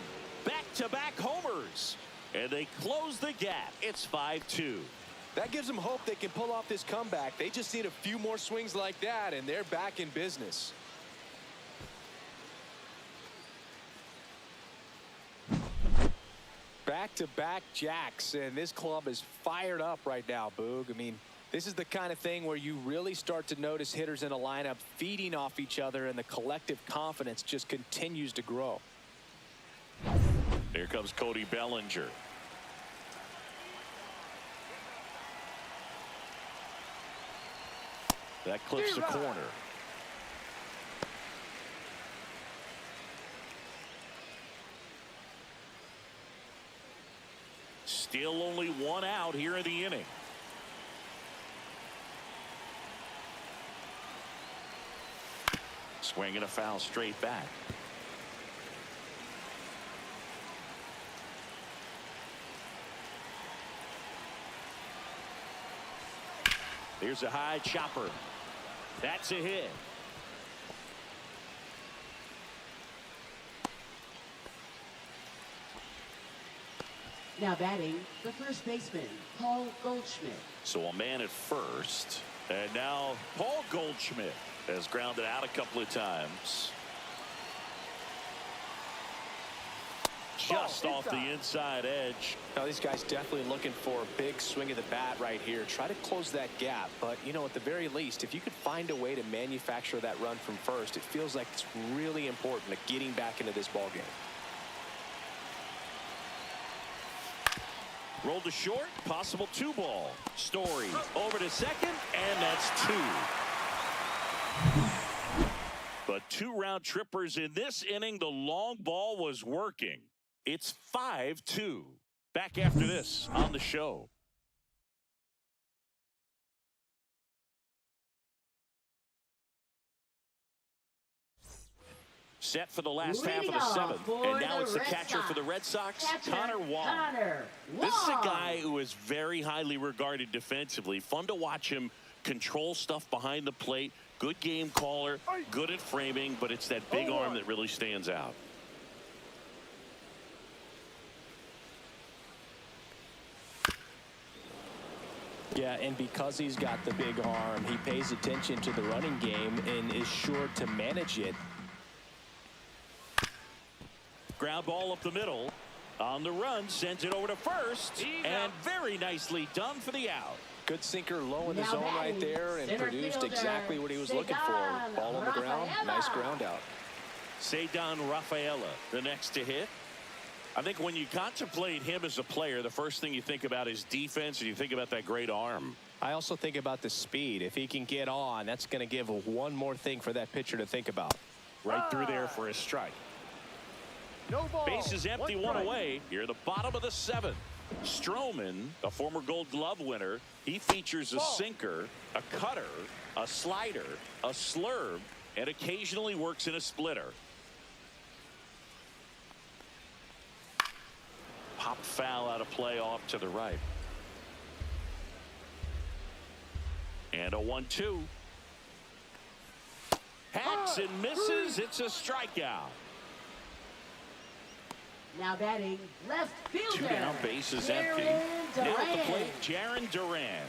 A: Back-to-back homers. And they close the gap. It's 5-2.
C: That gives them hope they can pull off this comeback. They just need a few more swings like that, and they're back in business. Back-to-back jacks, and this club is fired up right now, Boog. I mean, this is the kind of thing where you really start to notice hitters in a lineup feeding off each other, and the collective confidence just continues to grow.
A: Here comes Cody Bellinger. That clips the corner. Still only one out here in the inning. Swinging a foul straight back. Here's a high chopper. That's a hit.
B: Now batting, the first baseman, Paul Goldschmidt.
A: So a man at first. And now Paul Goldschmidt has grounded out a couple of times. Just off the inside edge.
C: Now, these guys definitely looking for a big swing of the bat right here. Try to close that gap. But, you know, at the very least, if you could find a way to manufacture that run from first, it feels like it's really important to getting back into this ballgame.
A: Rolled to short, possible 2-ball. Story over to second, and that's 2. But 2 round trippers in this inning. The long ball was working. It's 5-2. Back after this on the show. Set for the last half of the 7th. And now it's the catcher for the Red Sox, Connor Wong. This is a guy who is very highly regarded defensively. Fun to watch him control stuff behind the plate. Good game caller, good at framing, but it's that big arm that really stands out.
C: Yeah, and because he's got the big arm, he pays attention to the running game and is sure to manage it.
A: Ground ball up the middle. On the run, sends it over to first. And very nicely done for the out.
C: Good sinker low in the zone right there and produced exactly what he was looking for. Ball on the ground, nice ground out.
A: Ceddanne Rafaela, the next to hit. I think when you contemplate him as a player, the first thing you think about is defense, and you think about that great arm.
C: I also think about the speed. If he can get on, that's going to give one more thing for that pitcher to think about.
A: Right through there for a strike.
D: No ball.
A: Base is empty, one away. Here, the bottom of the 7th. Stroman, a former Gold Glove winner, he features a sinker, a cutter, a slider, a slurve, and occasionally works in a splitter. Pop foul out of play off to the right. And a 1-2. Hacks and misses. It's a strikeout.
B: Now batting, left fielder.
A: 2 down, base is empty. Now at the plate, Jarren Duran.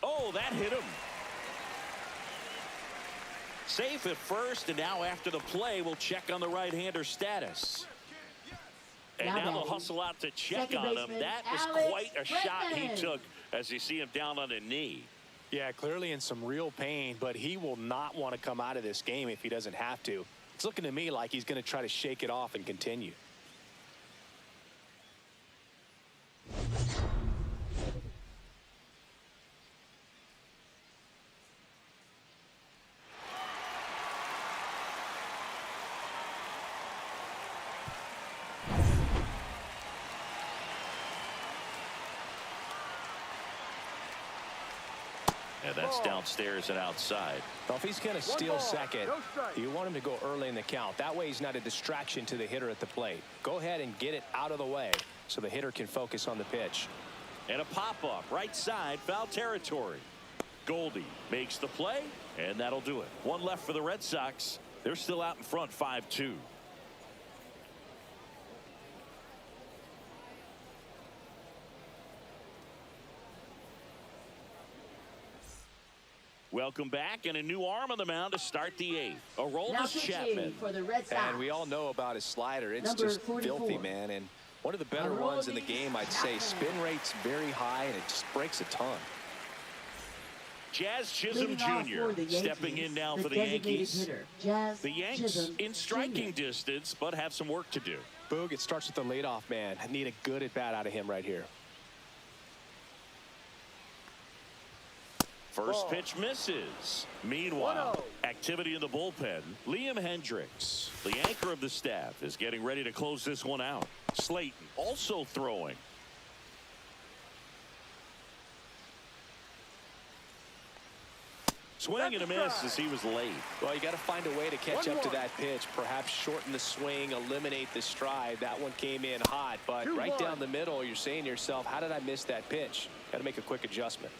A: Oh, that hit him. Safe at first, and now after the play, we'll check on the right-hander status. And now they'll hustle out to check on him. That was quite a shot he took as you see him down on a knee.
E: Yeah, clearly in some real pain, but he will not want to come out of this game if he doesn't have to. It's looking to me like he's going to try to shake it off and continue.
A: And that's downstairs and outside.
E: Well, if he's going to steal
D: ball,
E: second,
D: no strike.
E: you want him to go early in the count. That way he's not a distraction to the hitter at the plate. Go ahead and get it out of the way so the hitter can focus on the pitch.
A: And a pop-up, right side, foul territory. Goldie makes the play, and that'll do it. One left for the Red Sox. They're still out in front, 5-2. Welcome back, and a new arm on the mound to start the 8th. Aroldis Chapman.
B: For the Red Sox.
E: And we all know about his slider. It's
B: Number
E: just
B: 44.
E: filthy, man. And one of the better ones in the game, I'd say. Spin rate's very high, and it just breaks a ton.
A: Jazz Chisholm Jr. stepping in now for the Yankees. The Yanks in striking distance, but have some work to do.
E: Boog, it starts with the leadoff man. I need a good at-bat out of him right here.
A: First pitch misses. Meanwhile, activity in the bullpen. Liam Hendricks, the anchor of the staff, is getting ready to close this one out. Slayton also throwing. Swing and a miss as he was late.
E: Well, you got to find a way to catch up to that pitch. Perhaps shorten the swing, eliminate the stride. That one came in hot, but right down the middle, you're saying to yourself, how did I miss that pitch? Got to make a quick adjustment.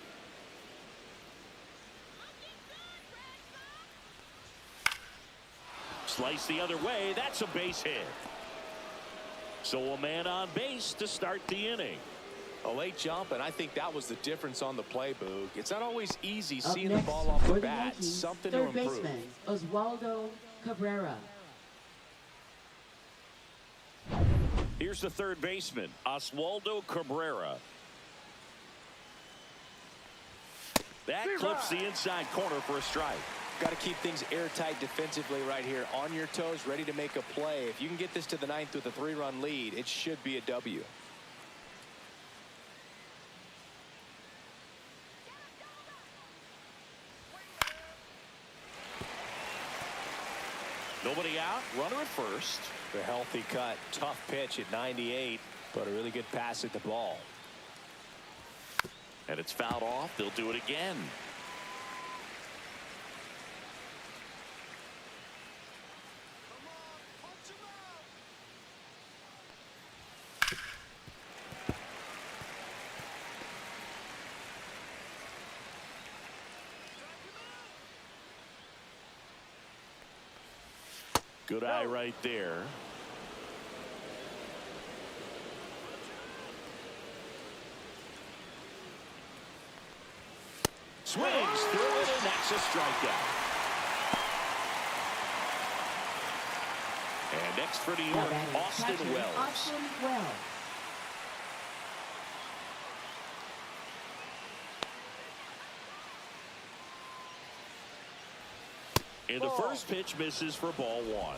A: Slice the other way. That's a base hit. So a man on base to start the inning.
E: A late jump, and I think that was the difference on the play, Boog. It's not always easy seeing the ball off the bat.
B: Yankees,
E: Something to
B: third
E: improve.
B: baseman, Oswaldo Cabrera.
A: Here's the third baseman, Oswaldo Cabrera. That clips the inside corner for a strike.
E: Got to keep things airtight defensively right here. On your toes, ready to make a play. If you can get this to the 9th with a 3-run lead, it should be a W.
A: Nobody out, runner at first.
E: The healthy cut, tough pitch at 98, but a really good pass at the ball.
A: And it's fouled off. They'll do it again. Good eye right there. Swings through it, and that's a strikeout. And next for New York, Austin Wells.
B: Austin Wells.
A: And the first pitch misses for ball 1.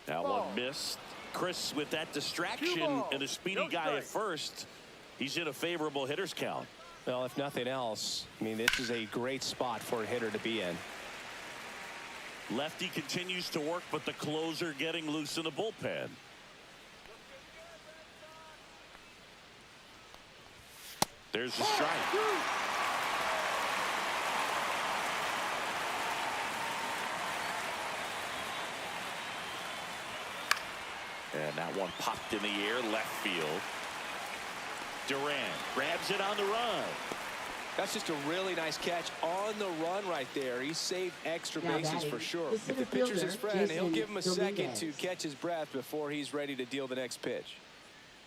A: That one missed. Chris, with that distraction and a speedy guy at first, he's in a favorable hitter's count.
E: Well, if nothing else, I mean, this is a great spot for a hitter to be in.
A: Lefty continues to work, but the closer getting loose in the bullpen. There's the strike. And that one popped in the air left field. Durant grabs it on the run.
C: That's just a really nice catch on the run right there. He saved extra bases for sure. If the pitcher's his friend, he'll give him a second to catch his breath before he's ready to deal the next pitch.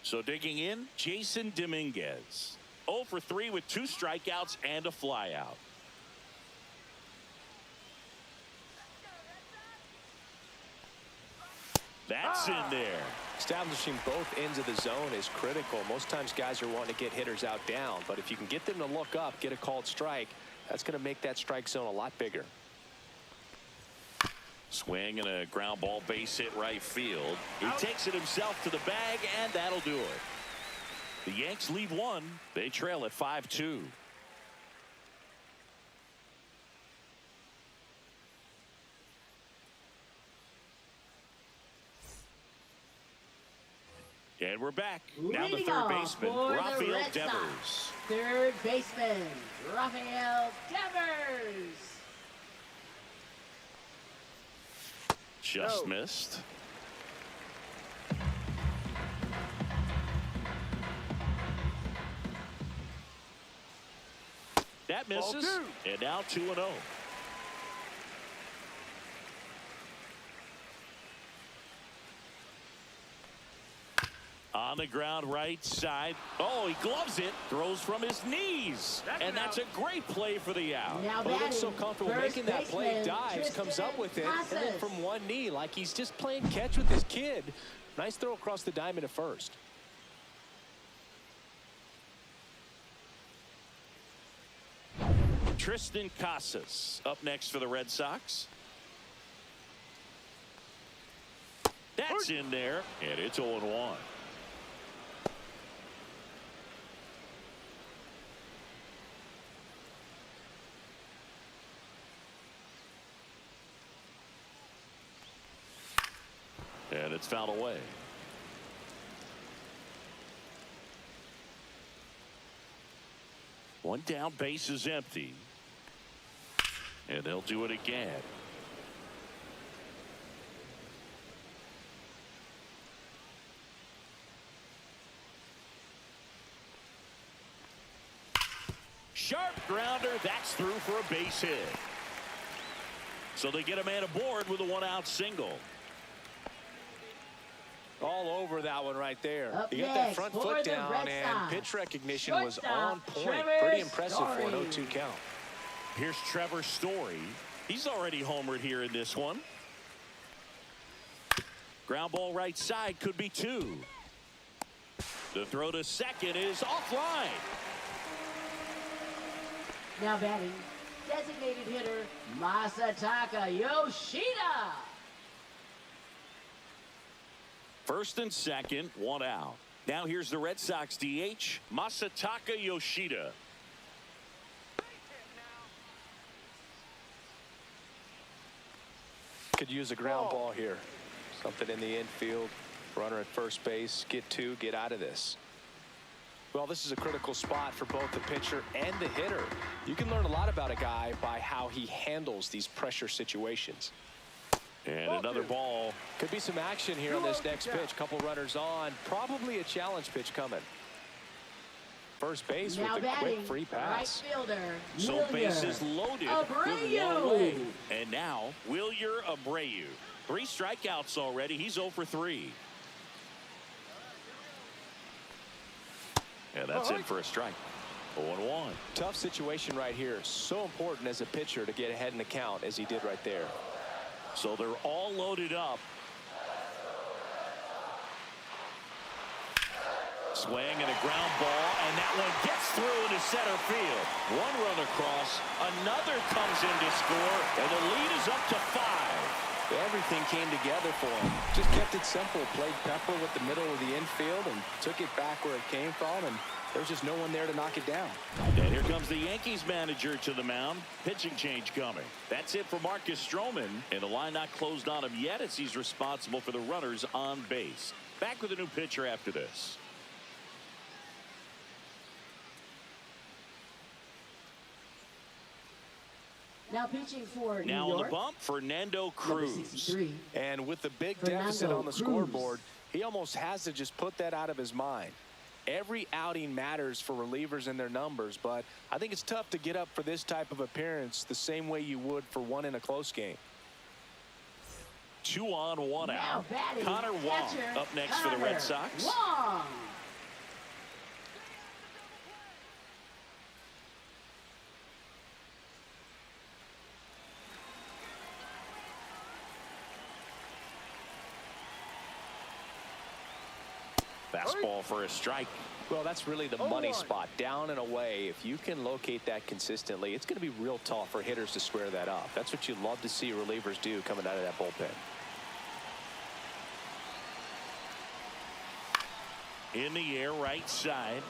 A: So digging in, Jason Dominguez. 0 for 3 with 2 strikeouts and a flyout. That's in there.
C: Establishing both ends of the zone is critical. Most times guys are wanting to get hitters out down, but if you can get them to look up, get a called strike, that's going to make that strike zone a lot bigger.
A: Swing and a ground ball, base hit right field. He takes it himself to the bag, and that'll do it. The Yanks lead 1. They trail at 5-2. And we're back. Now the third baseman, Rafael Devers.
B: Third baseman, Rafael Devers.
A: Just missed. That misses. And now 2-0. On the ground right side. Oh, he gloves it. Throws from his knees. And that's a great play for the out.
B: Now
C: he looks so comfortable making that play.
B: baseman,
C: Dives, comes up with it. And then
B: Casas.
C: from one knee, like he's just playing catch with his kid. Nice throw across the diamond to first.
A: Tristan Casas up next for the Red Sox. That's in there. And it's 0-1. And it's fouled away. One down, base is empty. And they'll do it again. Sharp grounder. That's through for a base hit. So they get a man aboard with a 1-out single.
C: All over that one right there.
B: Up
C: You got that
B: next
C: front
B: for
C: foot
B: the
C: down,
B: Red
C: and
B: Sox,
C: pitch recognition was on point.
B: Trevor
C: Pretty impressive for an
B: Story.
C: 0-2 count.
A: Here's Trevor Story. He's already homered here in this one. Ground ball right side, could be 2. The throw to second is offline.
B: Now batting, designated hitter, Masataka Yoshida.
A: First and second, 1 out. Now here's the Red Sox DH, Masataka Yoshida.
C: Could use a ground ball here. Something in the infield. Runner at first base. Get 2. Get out of this. Well, this is a critical spot for both the pitcher and the hitter. You can learn a lot about a guy by how he handles these pressure situations.
A: And another ball.
C: Could be some action here on this next pitch. Couple runners on. Probably a challenge pitch coming. First base
B: Now
C: with a
B: batting,
C: quick free pass.
B: right fielder,
A: So
B: Mlb
A: bases loaded with
B: Abreu.
A: 1 away. And now Mlb Abreu. 3 strikeouts already. He's 0 for 3. And that's it for a strike. 0-1.
C: Tough situation right here. So important as a pitcher to get ahead in the count as he did right there.
A: So they're all loaded up. Swing and a ground ball, and that one gets through into center field. 1 run across, another comes in to score, and the lead is up to 5.
C: Everything came together for him. Just kept it simple. Played pepper with the middle of the infield and took it back where it came from, and there's just no one there to knock it down.
A: And here comes the Yankees manager to the mound. Pitching change coming. That's it for Marcus Stroman, and the line not closed on him yet as he's responsible for the runners on base. Back with a new pitcher after this.
B: Now pitching for
A: Now
B: New
A: on
B: York,
A: the bump, Fernando
B: number
A: Cruz.
B: 63.
C: And with the big
B: Fernando
C: deficit on the
B: Cruz.
C: scoreboard,
E: He almost has to just put that out of his mind. Every outing matters for relievers and their numbers, but I think it's tough to get up for this type of appearance the same way you would for one in a close game.
A: 2 on, 1
B: Now
A: out.
B: batting,
A: Connor Wong
B: catcher,
A: up next for the Red Sox.
B: Wong.
A: Fastball for a strike.
E: Well, that's really the money spot, down and away. If you can locate that consistently, it's going to be real tough for hitters to square that up. That's what you love to see relievers do coming out of that bullpen.
A: In the air, right side.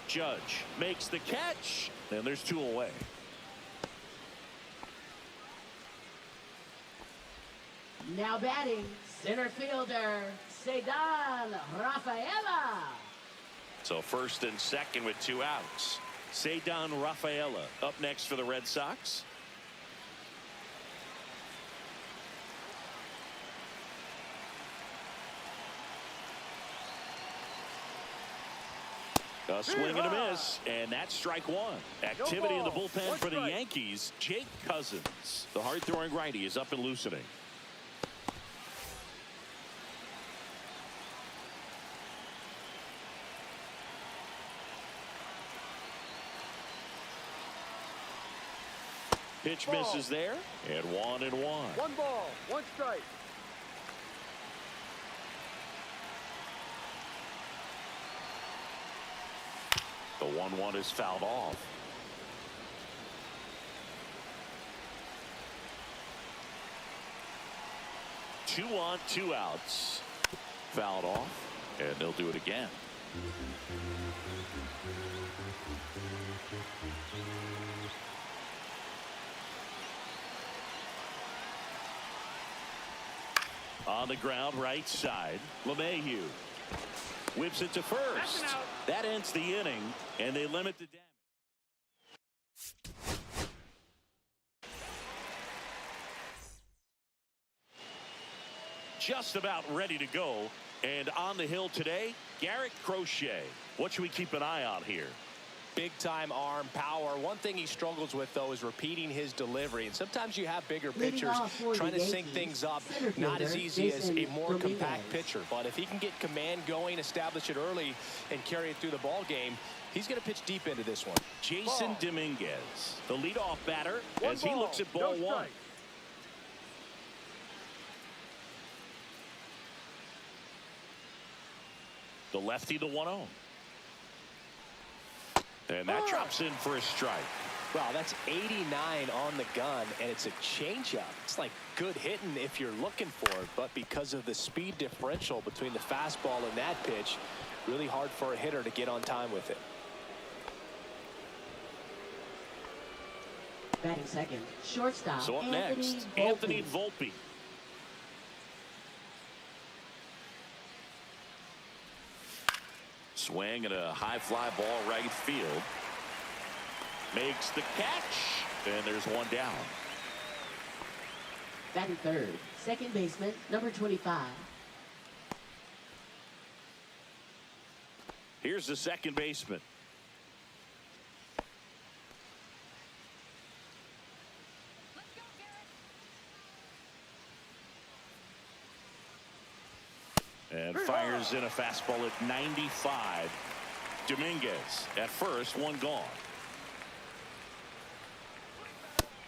A: Judge makes the catch, and there's 2 away.
B: Now batting, center fielder, Cedar Rafaela.
A: So first and second with 2 outs. Cedar Rafaela up next for the Red Sox. A swing and a miss, and that's strike 1. Activity in the bullpen for the Yankees. Jake Cousins, the hard-throwing righty, is up and loosening. Pitch misses there, and 1-1.
D: 1 ball, 1 strike.
A: The 1-1 is fouled off. Two on, 2 outs. Fouled off, and they'll do it again. On the ground, right side, LeMahieu whips it to first. That ends the inning, and they limit the damage. Just about ready to go, and on the hill today, Garrett Crochet. What should we keep an eye on here?
E: Big time arm power. One thing he struggles with, though, is repeating his delivery. And sometimes you have bigger pitchers trying to sync things up. Not as easy as a more compact pitcher. But if he can get command going, establish it early, and carry it through the ball game, he's going to pitch deep into this one.
A: Jason Dominguez, the leadoff batter, as he looks at ball 1. The lefty, the 1-0. And that drops in for a strike.
E: Wow, that's 89 on the gun, and it's a changeup. It's like good hitting if you're looking for it, but because of the speed differential between the fastball and that pitch, really hard for a hitter to get on time with it.
B: Batting second, shortstop.
A: So up next, Anthony Volpe. Swing and a high fly ball right field. Makes the catch, and there's 1 down.
B: Batting third, second baseman, number 25.
A: Here's the second baseman. And fires in a fastball at 95. Dominguez at first, 1 gone.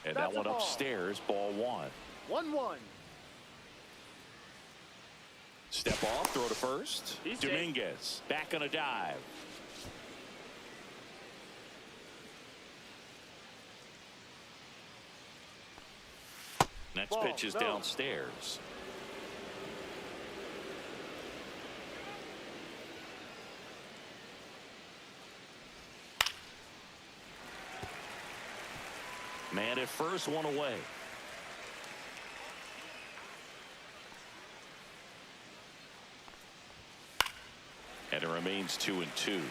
A: And that one upstairs, ball 1.
D: 1-1.
A: Step off, throw to first. Dominguez back on a dive. Next pitch is downstairs. Man at first, 1 away. And it remains 2-2.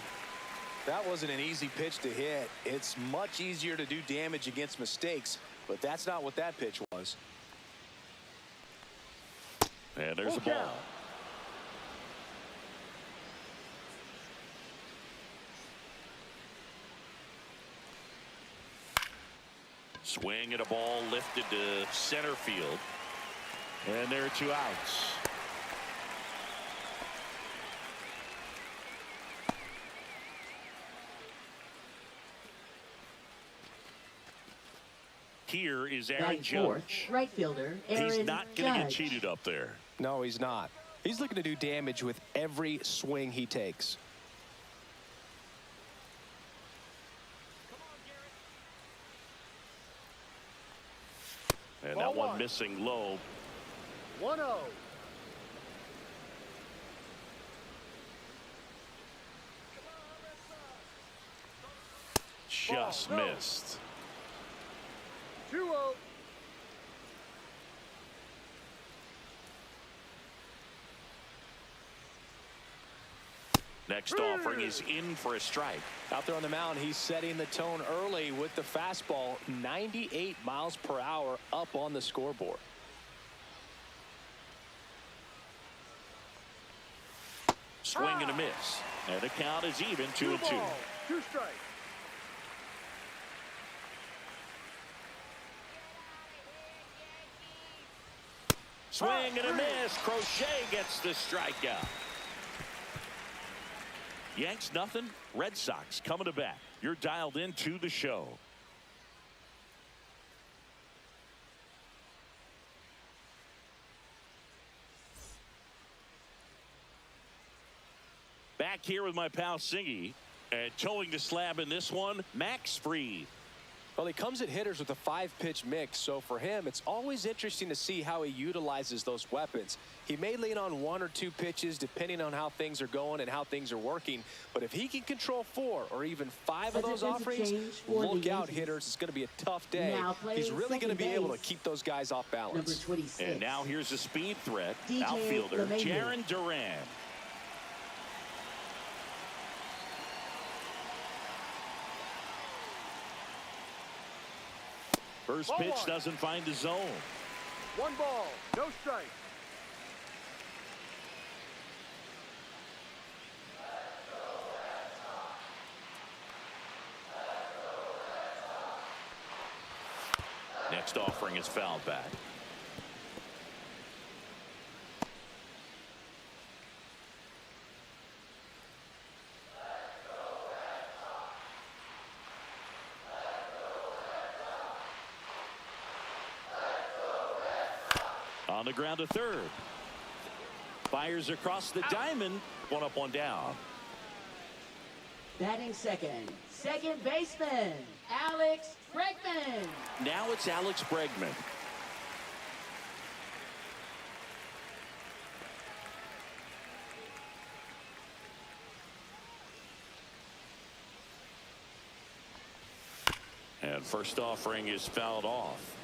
E: That wasn't an easy pitch to hit. It's much easier to do damage against mistakes, but that's not what that pitch was.
A: And there's a ball. Swing and a ball lifted to center field. And there are 2 outs. Here is Aaron Judge.
B: Right fielder, Aaron
A: He's not going to get
B: Judge.
A: cheated up there.
C: No, he's not. He's looking to do damage with every swing he takes.
A: And that one missing low.
D: 1-0.
A: Just missed.
D: 2-0.
A: Next offering is in for a strike.
C: Out there on the mound, he's setting the tone early with the fastball. 98 miles per hour up on the scoreboard.
A: Swing and a miss. And the count is even 2-2.
D: 2 strikes.
A: Swing and a miss. Crochet gets the strikeout. Yanks nothing. Red Sox coming to bat. You're dialed into the show. Back here with my pal Singy. And towing the slab in this one, Max Fried.
C: Well, he comes at hitters with a 5-pitch mix, so for him, it's always interesting to see how he utilizes those weapons. He may lean on 1 or 2 pitches depending on how things are going and how things are working, but if he can control 4 or even 5 of those offerings, look out, hitters. It's going to be a tough day. He's really going to be able to keep those guys off balance.
B: Number 26.
A: And now here's a speed threat.
B: DJ
A: Outfielder
B: LeMahieu.
A: Jaron Duran. First pitch doesn't find the zone.
D: 1 ball, no strike.
A: Next offering is fouled back. On the ground to third. Fires across the diamond. 1 up, 1 down.
B: Batting second, second baseman, Alex Bregman.
A: Now it's Alex Bregman. And first offering is fouled off.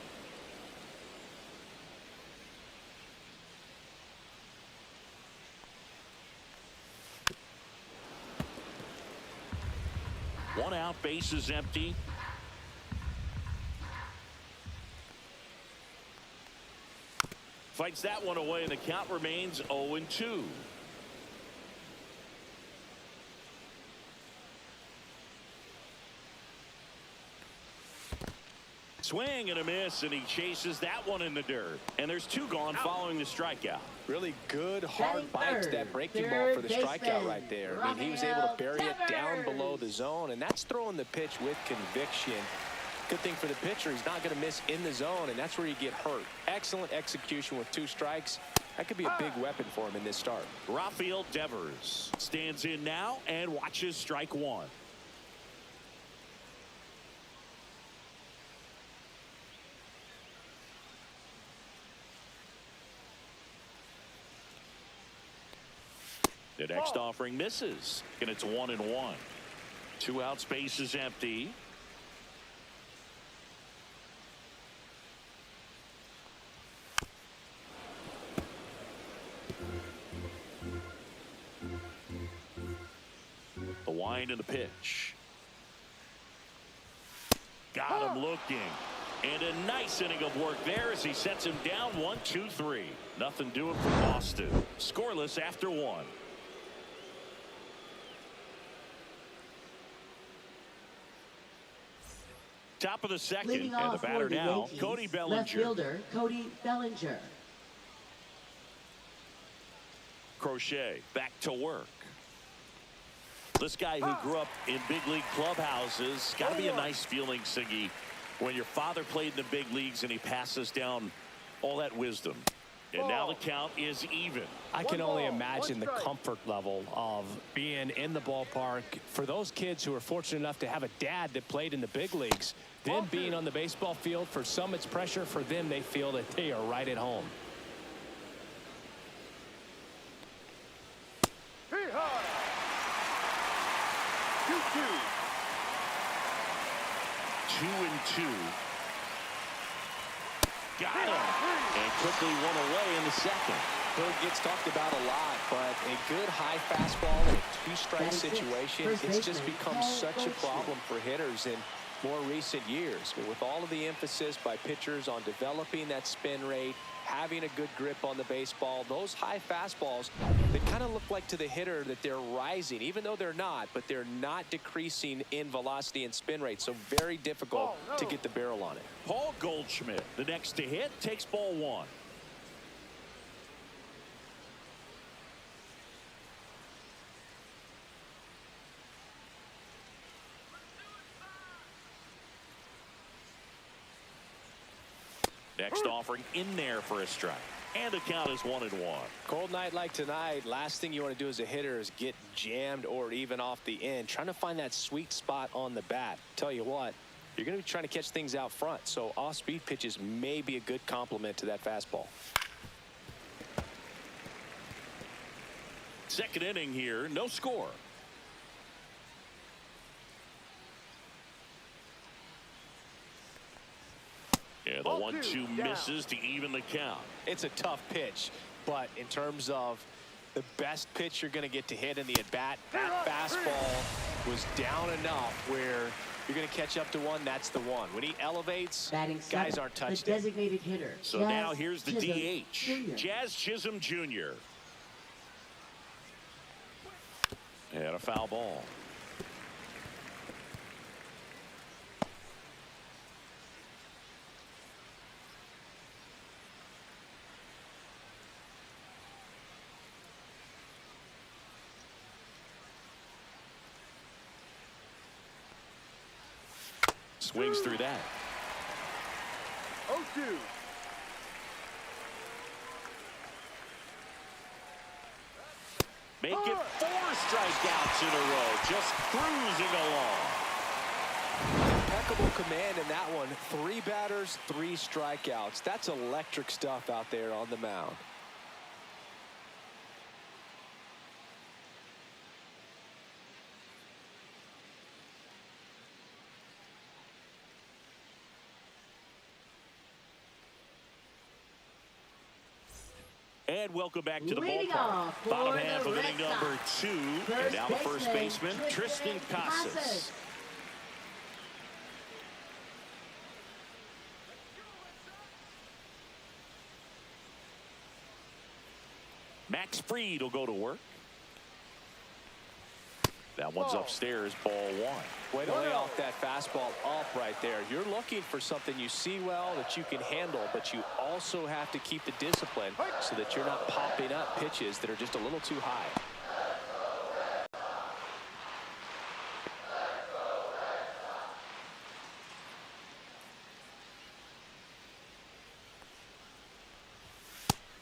A: One out, base is empty. Fights that one away, and the count remains 0-2. Swing and a miss, and he chases that one in the dirt. And there's 2 gone following the strikeout.
C: Really good hard bite to that breaking ball for the strikeout right there. I mean, he was able to bury it down below the zone, and that's throwing the pitch with conviction. Good thing for the pitcher, he's not going to miss in the zone, and that's where you get hurt. Excellent execution with 2 strikes. That could be a big weapon for him in this start.
A: Rafael Devers stands in now and watches strike 1. The next offering misses, and it's 1-1. 2 out, space is empty. The wind and the pitch. Got him looking. And a nice inning of work there as he sets him down 1-2-3. Nothing doing for Boston. Scoreless after 1. Top of the second,
B: Leading
A: and the
B: off
A: batter
B: for the
A: now,
B: Yankees,
A: Cody Bellinger.
B: left fielder Cody Bellinger.
A: Crochet back to work. This guy who grew up in big league clubhouses, got to be a nice feeling, Siggy, when your father played in the big leagues and he passes down all that wisdom. And now the count is even.
E: I can only imagine the comfort level of being in the ballpark for those kids who are fortunate enough to have a dad that played in the big leagues. Them being on the baseball field, for some it's pressure. For them, they feel that they are right at home.
D: Hit high.
A: 2-2. 2-2. Got him. And quickly one away in the second.
C: Bird gets talked about a lot, but a good high fastball in a two-strike situation, it's just become such a problem for hitters in more recent years. But with all of the emphasis by pitchers on developing that spin rate, having a good grip on the baseball, those high fastballs, they kind of look like to the hitter that they're rising, even though they're not, but they're not decreasing in velocity and spin rate. So very difficult to get the barrel on it.
A: Paul Goldschmidt, the next to hit, takes ball one. Next offering in there for a strike. And the count is 1-1.
C: Cold night like tonight, last thing you want to do as a hitter is get jammed or even off the end. Trying to find that sweet spot on the bat. Tell you what, you're going to be trying to catch things out front. So off-speed pitches may be a good complement to that fastball.
A: Second inning here, no score. Yeah, the 1-2 misses to even the count.
C: It's a tough pitch, but in terms of the best pitch you're going to get to hit in the at-bat, that fastball was down enough where you're going to catch up to one. That's the one. When he elevates, guys aren't touched
B: the designated hitter.
A: So now here's the DH, Jazz Chisholm Jr. And a foul ball. Swings through that.
D: 0-2.
A: Make it 4 strikeouts in a row, just cruising along.
C: Impeccable command in that one. 3 batters, 3 strikeouts. That's electric stuff out there on the mound.
A: And welcome back to the
B: Leading
A: ballpark.
B: off for
A: Bottom
B: the
A: half of
B: Red
A: inning number
B: Sox.
A: 2. And now the first baseman, Tristan Casas. Max Fried will go to work. That one's upstairs, ball 1.
C: Way to lay off that fastball up right there. You're looking for something you see well that you can handle, but you also have to keep the discipline so that you're not popping up pitches that are just a little too high.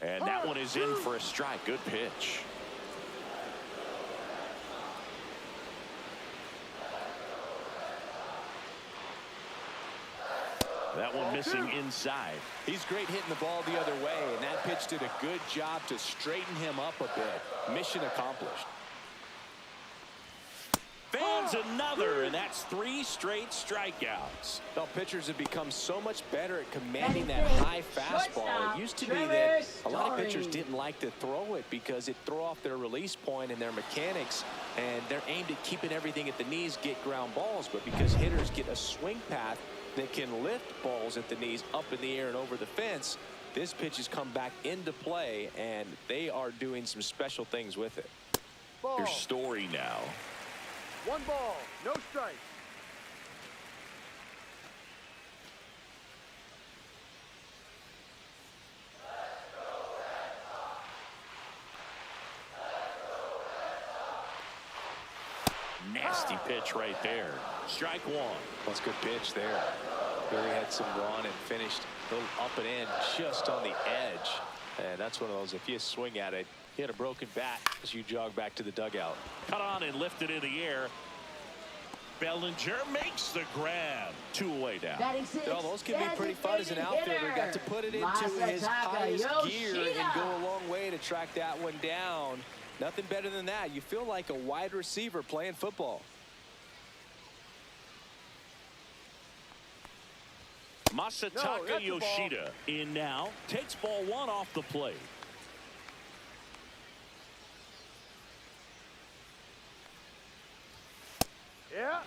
A: And that one is in for a strike. Good pitch. That one missing inside.
C: He's great hitting the ball the other way, and that pitch did a good job to straighten him up a bit. Mission accomplished.
A: Fans another, and that's 3 straight strikeouts.
C: Well, pitchers have become so much better at commanding that high fastball. It used to be that a lot of pitchers didn't like to throw it because it threw off their release point and their mechanics, and they're aimed at keeping everything at the knees, get ground balls. But because hitters get a swing path that can lift balls at the knees up in the air and over the fence, this pitch has come back into play, and they are doing some special things with it.
A: Here's Story now.
D: 1 ball, no strike.
A: Nasty pitch right there. Strike one.
C: That's a good pitch there. Really had some run and finished a little up and in just on the edge. And that's one of those, if you swing at it, you hit a broken bat as you jog back to the dugout.
A: Cut on and lifted in the air. Bellinger makes the grab. 2 away down.
C: Oh, those can be pretty fun as an outfielder. Got to put it into his highest gear and go a long way to track that one down. Nothing better than that. You feel like a wide receiver playing football.
A: Masataka Yoshida in now. Takes ball 1 off the plate.
D: Yeah.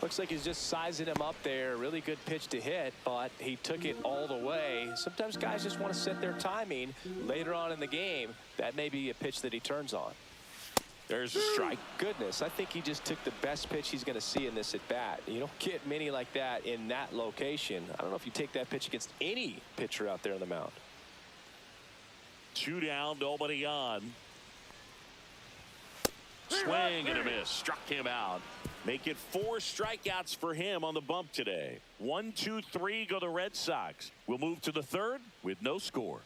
C: Looks like he's just sizing him up there. Really good pitch to hit, but he took it all the way. Sometimes guys just want to set their timing later on in the game. That may be a pitch that he turns on.
A: There's a strike.
C: Goodness, I think he just took the best pitch he's going to see in this at bat. You don't get many like that in that location. I don't know if you take that pitch against any pitcher out there on the mound.
A: 2 down, nobody on. Swing and a miss. Struck him out. Make it 4 strikeouts for him on the bump today. 1, 2, 3 go the Red Sox. We'll move to the 3rd with no score.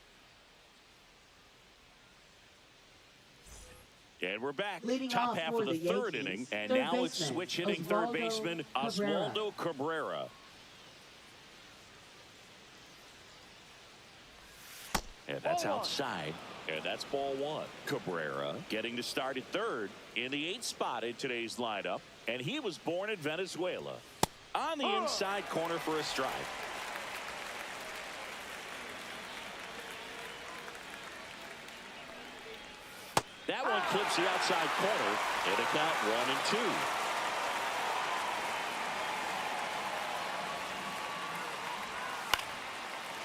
A: And we're back. Top half of the 3rd inning. And now it's switch hitting third baseman Oswaldo Cabrera. And that's outside. And that's ball 1. Cabrera getting to start at 3rd in the 8th spot in today's lineup. And he was born in Venezuela. On the inside corner for a strike. That one clips the outside corner. And a count 1 and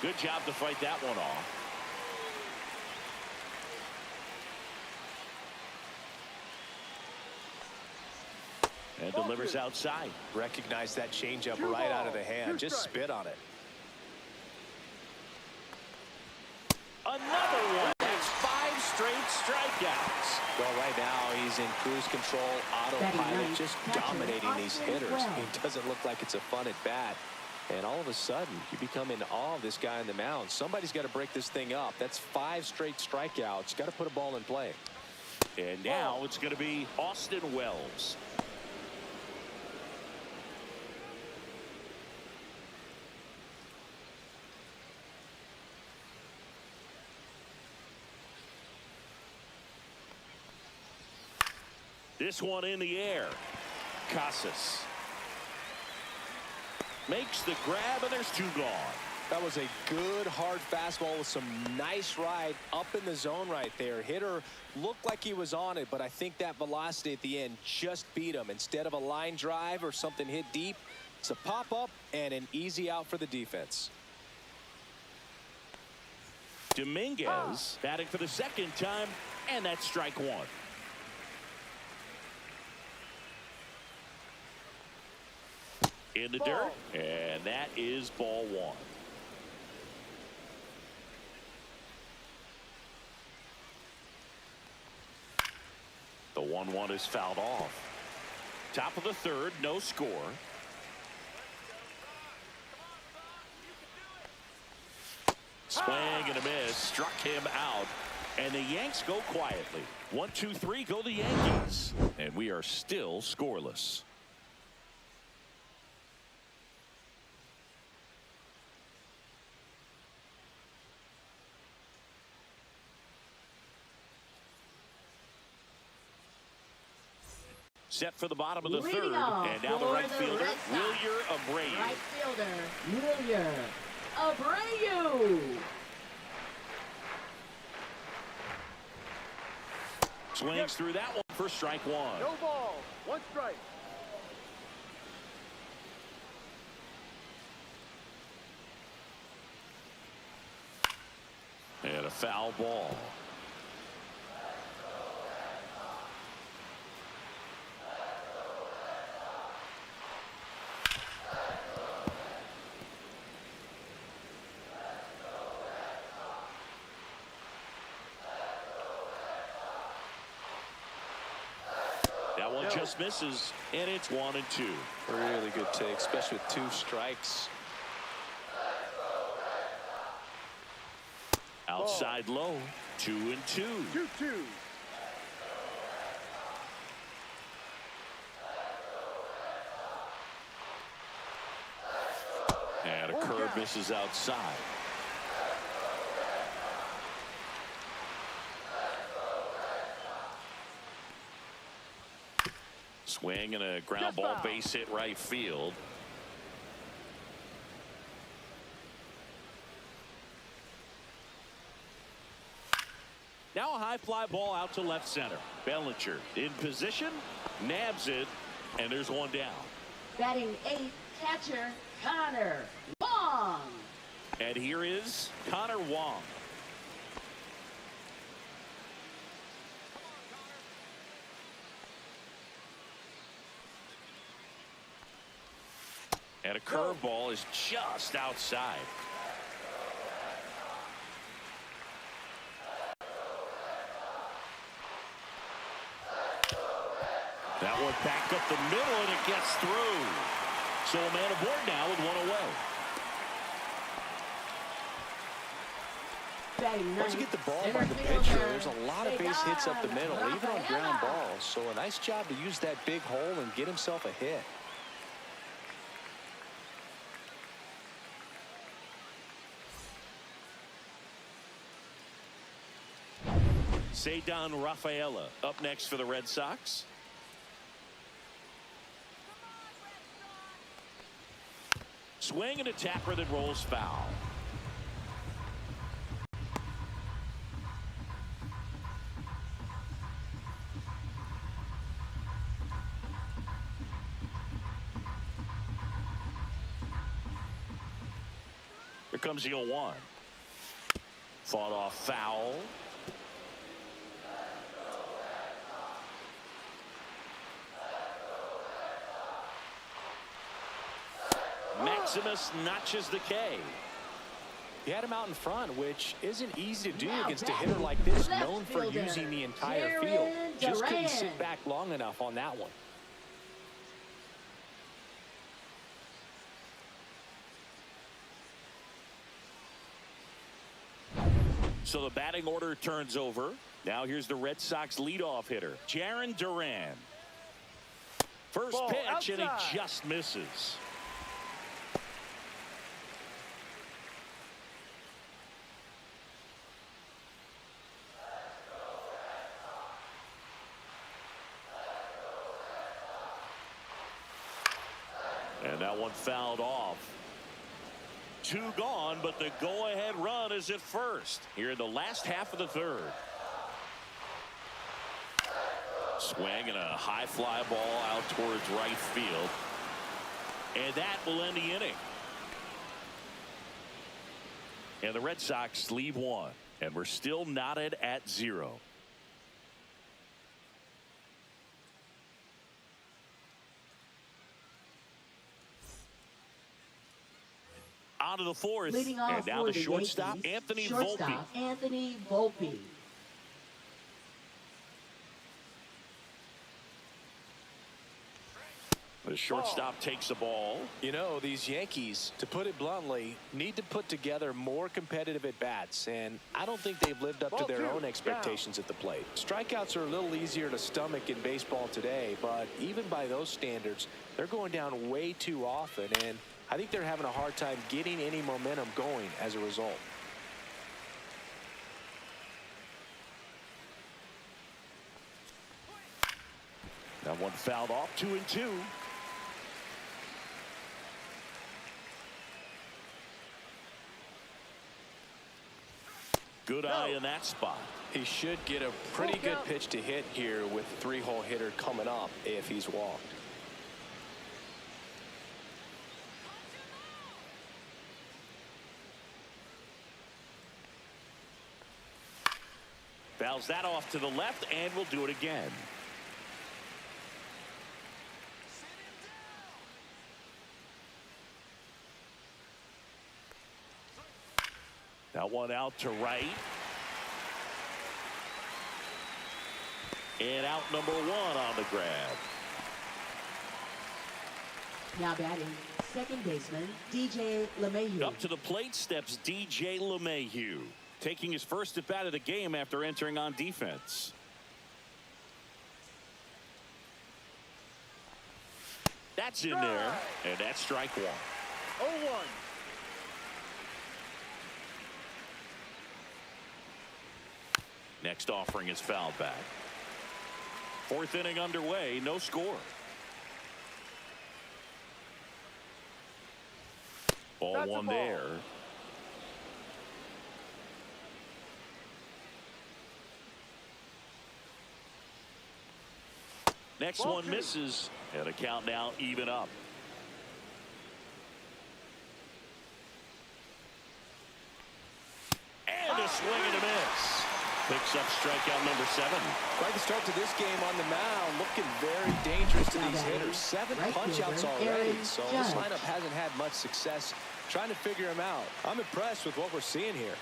A: 2. Good job to fight that one off. And delivers outside.
C: Recognize that changeup right out of the hand. Just spit on it.
A: Another one. That's 5 straight strikeouts.
C: Well, right now he's in cruise control, autopilot, just dominating these hitters. It doesn't look like it's a fun at bat. And all of a sudden, you become in awe of this guy on the mound. Somebody's got to break this thing up. That's 5 straight strikeouts. Got to put a ball in play.
A: And now it's going to be Austin Wells. This one in the air. Casas makes the grab, and there's 2 gone.
C: That was a good hard fastball with some nice ride up in the zone right there. Hitter looked like he was on it, but I think that velocity at the end just beat him. Instead of a line drive or something hit deep, it's a pop up and an easy out for the defense.
A: Dominguez batting for the 2nd time, and that's strike 1. In the dirt, and that is ball 1. The 1-1 is fouled off. Top of the 3rd, no score. Swing and a miss, struck him out, and the Yanks go quietly. 1, 2, 3 go the Yankees, and we are still scoreless. Set for the bottom of the 3rd, and now the right fielder, Wilyer Abreu.
B: Right fielder, Wilyer Abreu.
A: Swings through that one for strike 1.
D: No ball. 1 strike.
A: And a foul ball. one just misses, and it's 1-2.
C: Really good take, especially with 2 strikes.
A: Outside low, 2-2.
D: 2-2.
A: And a curve misses outside. Swing and a ground ball base hit right field. Now a high fly ball out to left center. Bellinger in position, nabs it, and there's one down.
B: Batting 8th, catcher Connor Wong.
A: And here is Connor Wong. And a curveball is just outside. That one back up the middle, and it gets through. So a man aboard now with one away.
C: Once you get the ball by the pitcher, there's a lot of base hits up the middle, even on ground balls. So a nice job to use that big hole and get himself a hit.
A: Cedar Rafaela up next for the Red Sox. Swing and a tapper that rolls foul. Here comes the 0-1. Fought off foul. Maximus notches the K.
C: He had him out in front, which isn't easy to do against a hitter like this, known for using the entire field. Just couldn't sit back long enough on that one.
A: So the batting order turns over. Now here's the Red Sox leadoff hitter, Jarren Duran. First
D: Ball
A: pitch,
D: outside.
A: and he just misses. And that one fouled off. 2 gone, but the go-ahead run is at first here in the last half of the third. Swing and a high fly ball out towards right field. And that will end the inning. And the Red Sox leave 1. And we're still knotted at 0. On to the 4th.
B: Leading off
A: and now
B: for
A: the shortstop,
B: Yankees,
A: Anthony
B: shortstop,
A: Volpe.
B: Anthony Volpe.
A: The shortstop takes the ball.
C: You know, these Yankees, to put it bluntly, need to put together more competitive at-bats, and I don't think they've lived up to their own expectations at the plate. Strikeouts are a little easier to stomach in baseball today, but even by those standards, they're going down way too often, and I think they're having a hard time getting any momentum going as a result.
A: That one fouled off, 2-2. Good eye in that spot.
C: He should get a pretty good pitch to hit here with 3-hole hitter coming up if he's walked.
A: Fouls that off to the left, and we'll do it again. That one out to right. And out number 1 on the grab.
B: Now batting, second baseman, DJ LeMahieu.
A: Up to the plate steps DJ LeMahieu, taking his first at bat of the game after entering on defense. That's in there, and that's strike 1.
D: 0-1.
A: Next offering is fouled back. 4th inning underway, no score. Ball
D: That's
A: 1
D: a ball.
A: there. Next
D: Ball
A: one
D: 2.
A: misses, and a count now even up. And a swing and a miss. Picks up strikeout number 7.
C: Quite the start to this game on the mound. Looking very dangerous to these hitters. 7 punch-outs already. So this lineup hasn't had much success trying to figure him out. I'm impressed with what we're seeing here.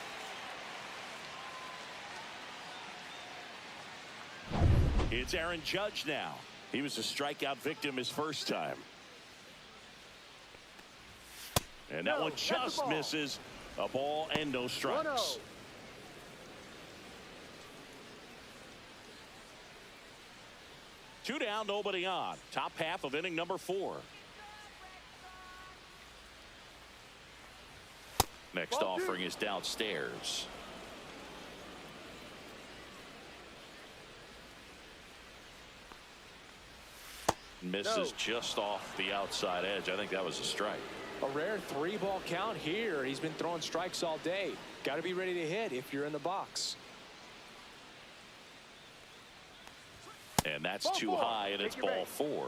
A: It's Aaron Judge now. He was a strikeout victim his first time. And that one just misses. A ball and no strikes.
D: 1-0.
A: Two down, nobody on. Top half of inning number 4. Next
D: Ball 2.
A: offering is downstairs. Misses just off the outside edge. I think that was a strike.
C: A rare 3-ball count here. He's been throwing strikes all day. Got to be ready to hit if you're in the box.
A: And that's too high, and it's ball 4.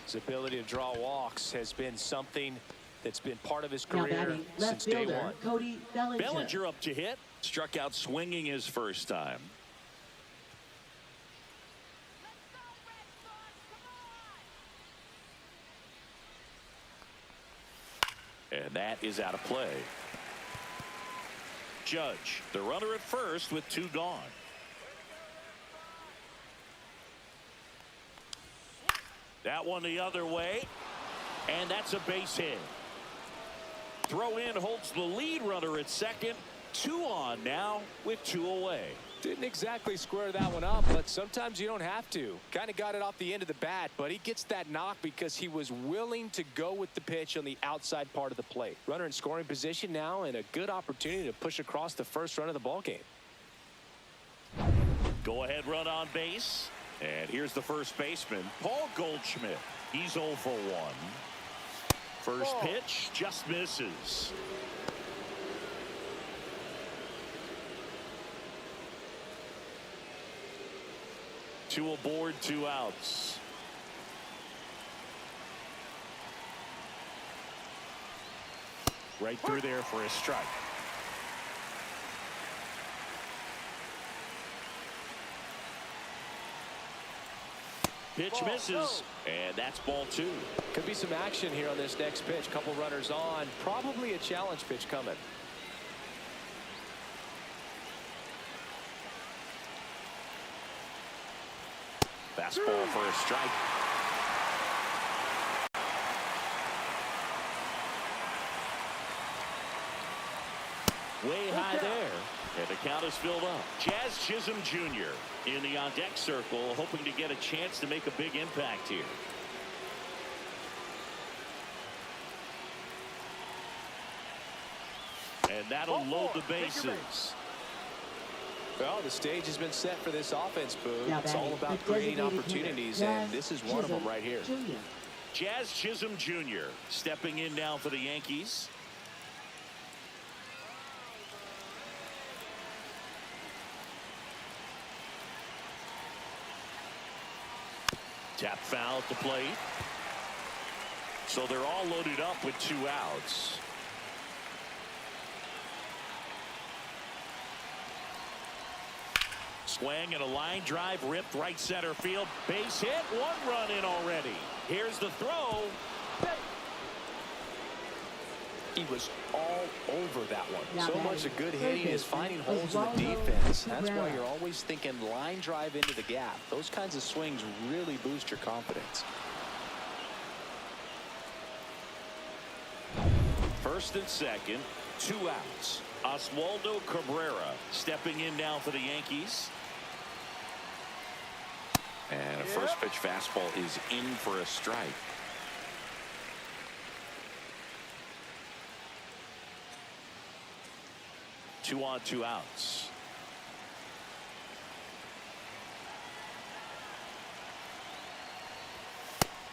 C: His ability to draw walks has been something that's been part of his
B: Now
C: career
B: batting, left
C: since day
B: fielder,
C: 1.
B: Cody Bellinger.
A: Bellinger up to hit. Struck out swinging his first time. And that is out of play. Judge, the runner at first with 2 gone. That one the other way, and that's a base hit. Throw in holds the lead runner at second. 2 on now with 2 away.
C: Didn't exactly square that one up, but sometimes you don't have to. Kind of got it off the end of the bat, but he gets that knock because he was willing to go with the pitch on the outside part of the plate. Runner in scoring position now, and a good opportunity to push across the first run of the ball game.
A: Go ahead run on base. And here's the first baseman, Paul Goldschmidt. He's 0 for 1. First pitch just misses. Two aboard, 2 outs. Right through there for a strike. Pitch misses, and that's ball 2.
C: Could be some action here on this next pitch. Couple runners on. Probably a challenge pitch coming.
A: Fastball for a strike. Way high there. And the count is filled up. Jazz Chisholm Jr. in the on-deck circle, hoping to get a chance to make a big impact here. And that'll load the bases.
C: Well, the stage has been set for this offense, Boo.
B: Now
C: It's all
B: batting,
C: about
B: the
C: creating
B: designated
C: opportunities,
B: hitter,
C: and this is one of them right here.
B: Jr.
A: Jazz Chisholm Jr. stepping in now for the Yankees. Tap foul at the plate. So they're all loaded up with 2 outs. Swing and a line drive ripped right center field. Base hit. 1 run in already. Here's the throw.
E: He was all over that one.
B: Now
E: So much a good hitting is finding holes in the defense. That's why you're always thinking line drive into the gap. Those kinds of swings really boost your confidence.
A: First and second, 2 outs. Oswaldo Cabrera stepping in now for the Yankees.
F: And a first pitch fastball is in for a strike.
A: Two on, 2 outs.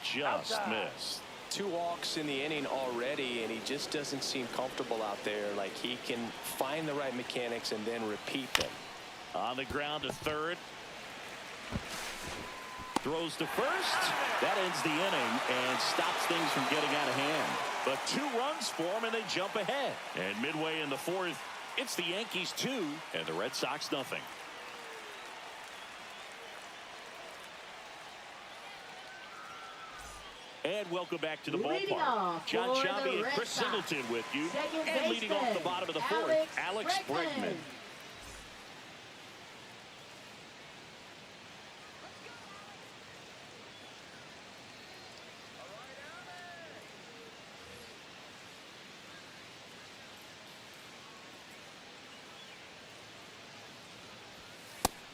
A: Just missed.
E: 2 walks in the inning already, and he just doesn't seem comfortable out there. Like he can find the right mechanics and then repeat them.
A: On the ground to third. Throws to first. That ends the inning and stops things from getting out of hand. But 2 runs for him, and they jump ahead. And midway in the 4th, it's the Yankees 2 and the Red Sox nothing. And welcome back to the ballpark. John Shabby and Chris Singleton with you. And leading off the bottom of the 4th, Alex Bregman.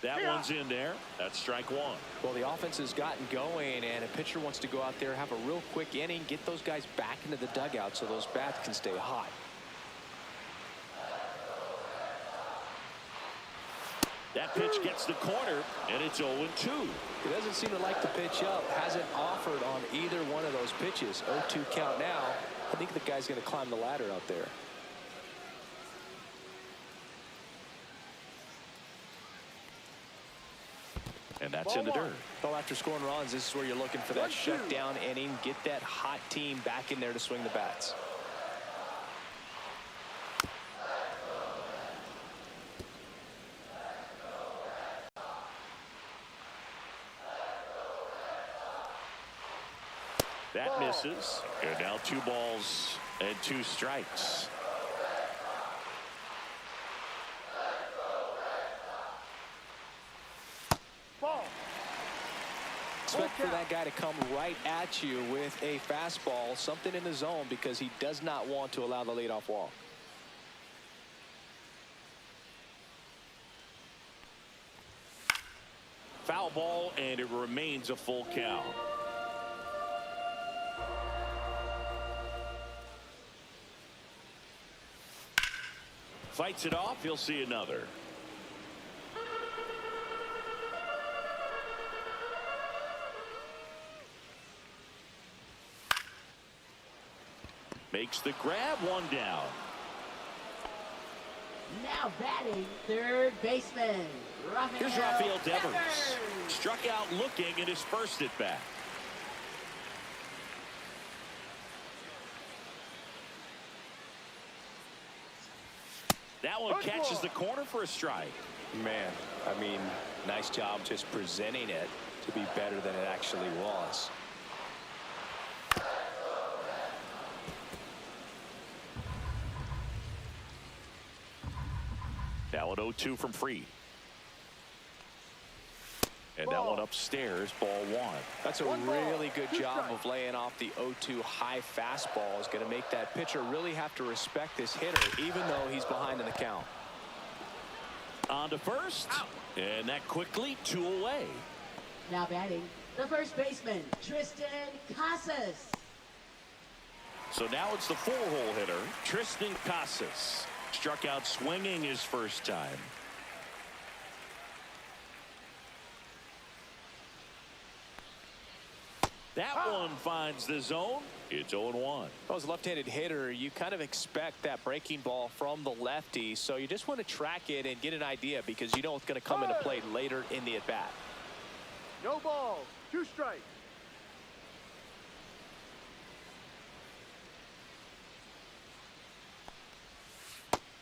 A: That one's in there. That's strike 1.
E: Well, the offense has gotten going, and a pitcher wants to go out there, have a real quick inning, get those guys back into the dugout so those bats can stay hot.
A: That pitch gets the corner, and it's 0-2.
E: He doesn't seem to like the pitch up. Hasn't offered on either one of those pitches. 0-2 count now. I think the guy's going to climb the ladder out there.
A: And that's in the dirt.
E: Well, after scoring runs, this is where you're looking for that shutdown inning. Get that hot team back in there to swing the bats.
A: That misses. And now 2 balls and 2 strikes.
E: Expect for that guy to come right at you with a fastball, something in the zone, because he does not want to allow the leadoff walk.
A: Foul ball, and it remains a full count. Fights it off. He'll see another. Makes the grab, 1 down.
B: Now batting, third baseman.
A: Here's Rafael Devers. Struck out looking at his first at bat. That one catches the corner for a strike.
E: Man, I mean, nice job just presenting it to be better than it actually was.
A: Now an 0-2 from Fried. And that one upstairs, ball 1.
E: That's a really good job of laying off the 0-2 high fastball. Is going to make that pitcher really have to respect this hitter, even though he's behind in the count.
A: On to first. And that quickly 2 away.
B: Now batting, the first baseman, Tristan Casas.
A: So now it's the 4-hole hitter, Tristan Casas. Struck out swinging his first time. That one finds the zone. It's 0-1.
E: Well, as a left-handed hitter, you kind of expect that breaking ball from the lefty, so you just want to track it and get an idea because you know it's going to come into play later in the at-bat.
D: No balls, 2 strikes.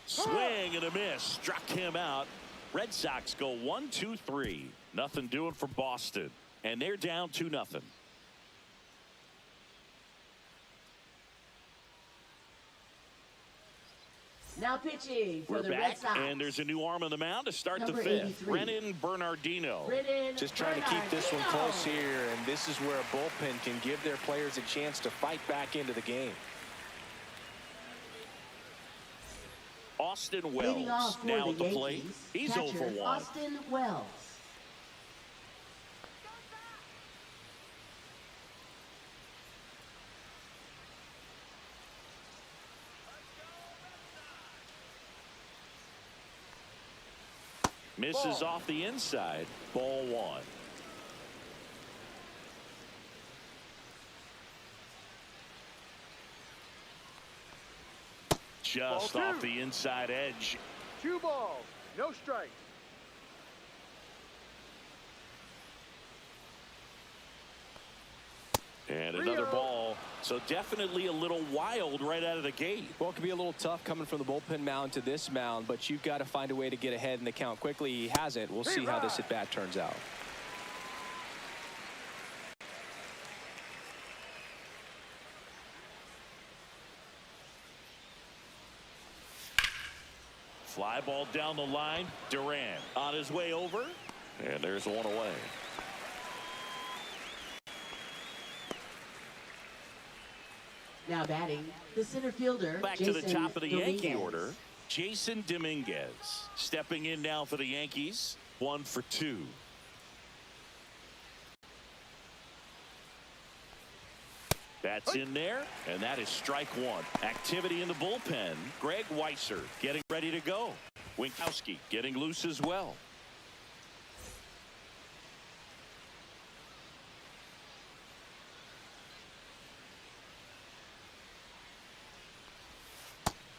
A: Swing and a miss. Struck him out. Red Sox go 1-2-3. Nothing doing for Boston. And they're down 2-0.
B: Now pitching for
A: We're
B: the
A: back,
B: Red Sox.
A: and there's a new arm on the mound to start
B: Number
A: the fifth.
B: 83.
A: Brennan Bernardino.
C: Just trying to keep this one close here, and this is where a bullpen can give their players a chance to fight back into the game.
A: Austin
B: Leading
A: Wells
B: off for
A: now
B: the
A: at the plate.
B: Yankees,
A: He's
B: catcher
A: 0 for 1.
B: Austin Wells.
A: Misses
D: Ball.
A: off the inside. Ball 1. Just
D: Ball 2.
A: off the inside edge.
D: 2 balls, no strikes.
A: And another ball. So definitely a little wild right out of the gate.
C: Well, it can be a little tough coming from the bullpen mound to this mound, but you've got to find a way to get ahead in the count quickly. He hasn't. We'll see how this at bat turns out.
A: Fly ball down the line. Durant on his way over. And there's one away.
B: Now batting, the center fielder,
A: Back
B: Jason
A: to the top of the Yankee
B: Dominguez.
A: order. Jason Dominguez stepping in now for the Yankees. 1 for 2. That's in there, and that is strike 1. Activity in the bullpen. Greg Weiser getting ready to go. Winkowski getting loose as well.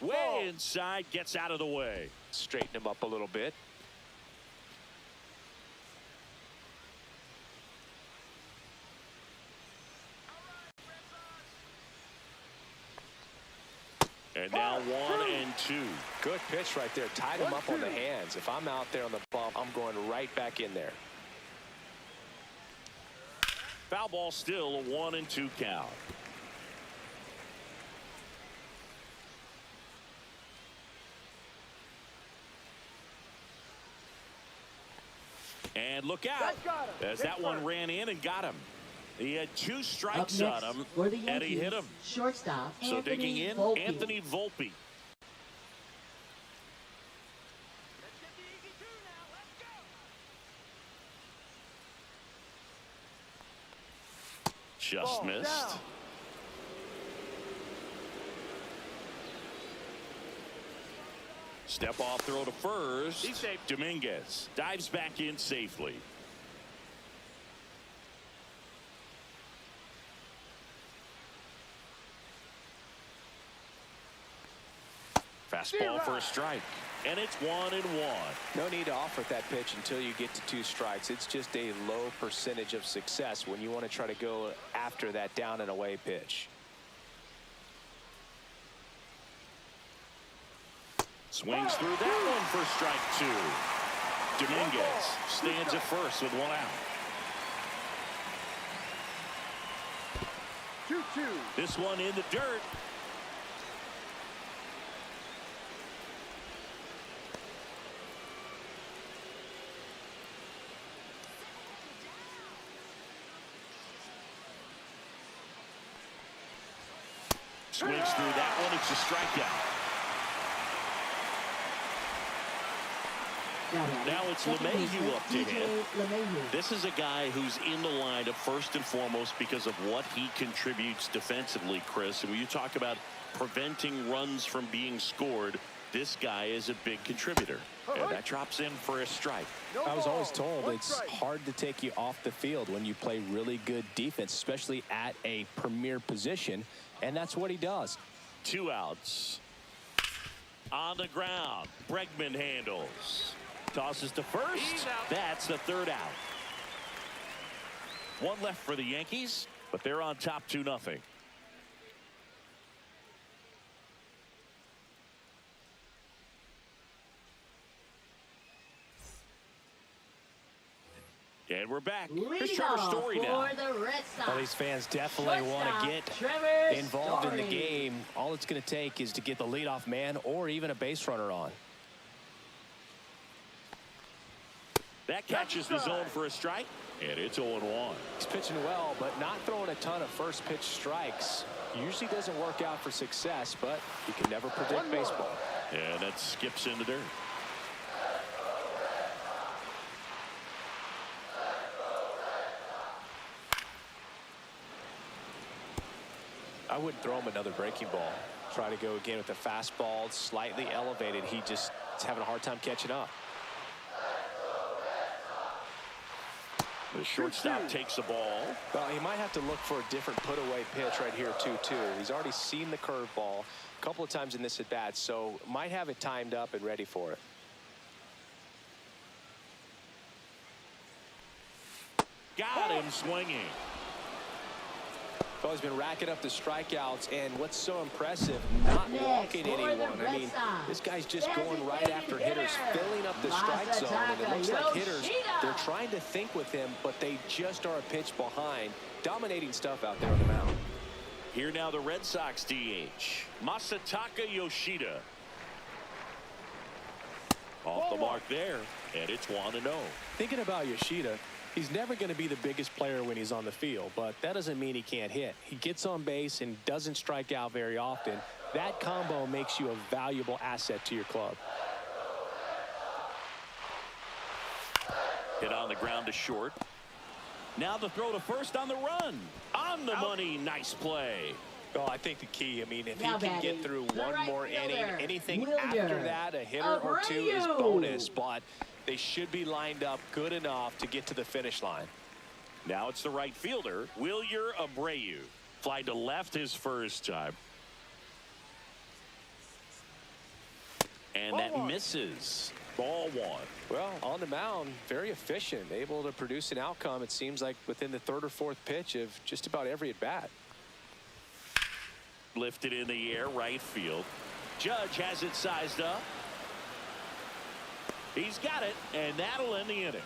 A: Way inside, gets out of the way.
C: Straighten him up a little bit.
A: And now 1 and 2.
C: Good pitch right there. Tied him up on the hands. If I'm out there on the bump, I'm going right back in there.
A: Foul ball, still a 1 and 2 count. And look out, as that one ran in and got him. He had 2
B: Up
A: strikes
B: next
A: on him,
B: for the
A: and he hit
B: Yankees,
A: him.
B: shortstop,
A: So
B: Anthony
A: digging in,
B: Volpe.
A: Anthony Volpe. Just
D: Ball
A: missed.
D: down.
A: Step off throw to first.
D: He's safe.
A: Dominguez dives back in safely. Fastball for a strike. And it's 1 and 1.
C: No need to offer that pitch until you get to 2 strikes. It's just a low percentage of success when you want to try to go after that down and away pitch.
A: Swings through that one for strike 2. Dominguez stands at first with 1 out.
D: 2-2.
A: This one in the dirt. Swings through that one. It's a strikeout. Now it's LeMahieu up to hit. This is a guy who's in the lineup first and foremost because of what he contributes defensively, Chris. And when you talk about preventing runs from being scored, this guy is a big contributor. And that drops in for a strike.
C: I was always told it's hard to take you off the field when you play really good defense, especially at a premier position. And that's what he does.
A: 2 outs. On the ground, Bregman handles. Tosses to first. That's the 3rd out. 1 left for the Yankees, but they're on top 2-0. And we're back. Here's
B: Leading
A: Trevor
B: off
A: Story
B: for
A: now.
B: the Red Sox.
E: Well, these fans definitely want to get
B: Trevor
E: involved in the
B: Story.
E: game. All it's going to take is to get the leadoff man or even a base runner on.
A: That catches the zone for a strike, and it's 0-1.
C: He's pitching well, but not throwing a ton of first pitch strikes. Usually doesn't work out for success, but you can never predict baseball.
A: And that skips into dirt.
C: I wouldn't throw him another breaking ball. Try to go again with the fastball, slightly elevated. He just is having a hard time catching up.
A: The shortstop takes the ball.
C: Well, he might have to look for a different put-away pitch right here, too. He's already seen the curveball a couple of times in this at-bat, so might have it timed up and ready for it.
A: Got him swinging.
C: Well, he's been racking up the strikeouts, and what's so impressive, not
B: Next,
C: walking
B: for the
C: anyone. I
B: Red
C: mean,
B: Sox,
C: this guy's just going right after hitters,
B: hitter,
C: filling up the strike zone, and it looks like hitters,
B: Yoshida.
C: they're trying to think with him, but they just are a pitch behind. Dominating stuff out there on the mound.
A: Here now the Red Sox DH, Masataka Yoshida. Off the mark there, and it's 1-0.
C: Thinking about Yoshida, he's never going to be the biggest player when he's on the field, but that doesn't mean he can't hit. He gets on base and doesn't strike out very often. That combo makes you a valuable asset to your club.
A: Hit on the ground to short. Now the throw to first on the run. On the money, nice play.
C: Well, I think the key, I mean, if
B: Now
C: he can get
B: batting,
C: through
B: the
C: one
B: right
C: more inning,
B: fielder,
C: anything
B: Wilder
C: after that, a hitter or two is
B: Abreu.
C: bonus, but they should be lined up good enough to get to the finish line.
A: Now it's the right fielder, Wilyer Abreu. Fly to left his first time. And that misses. Ball 1.
C: Well, on the mound, very efficient, able to produce an outcome, it seems like, within the third or fourth pitch of just about every at-bat.
A: Lifted in the air, right field. Judge has it sized up. He's got it, and that'll end the inning.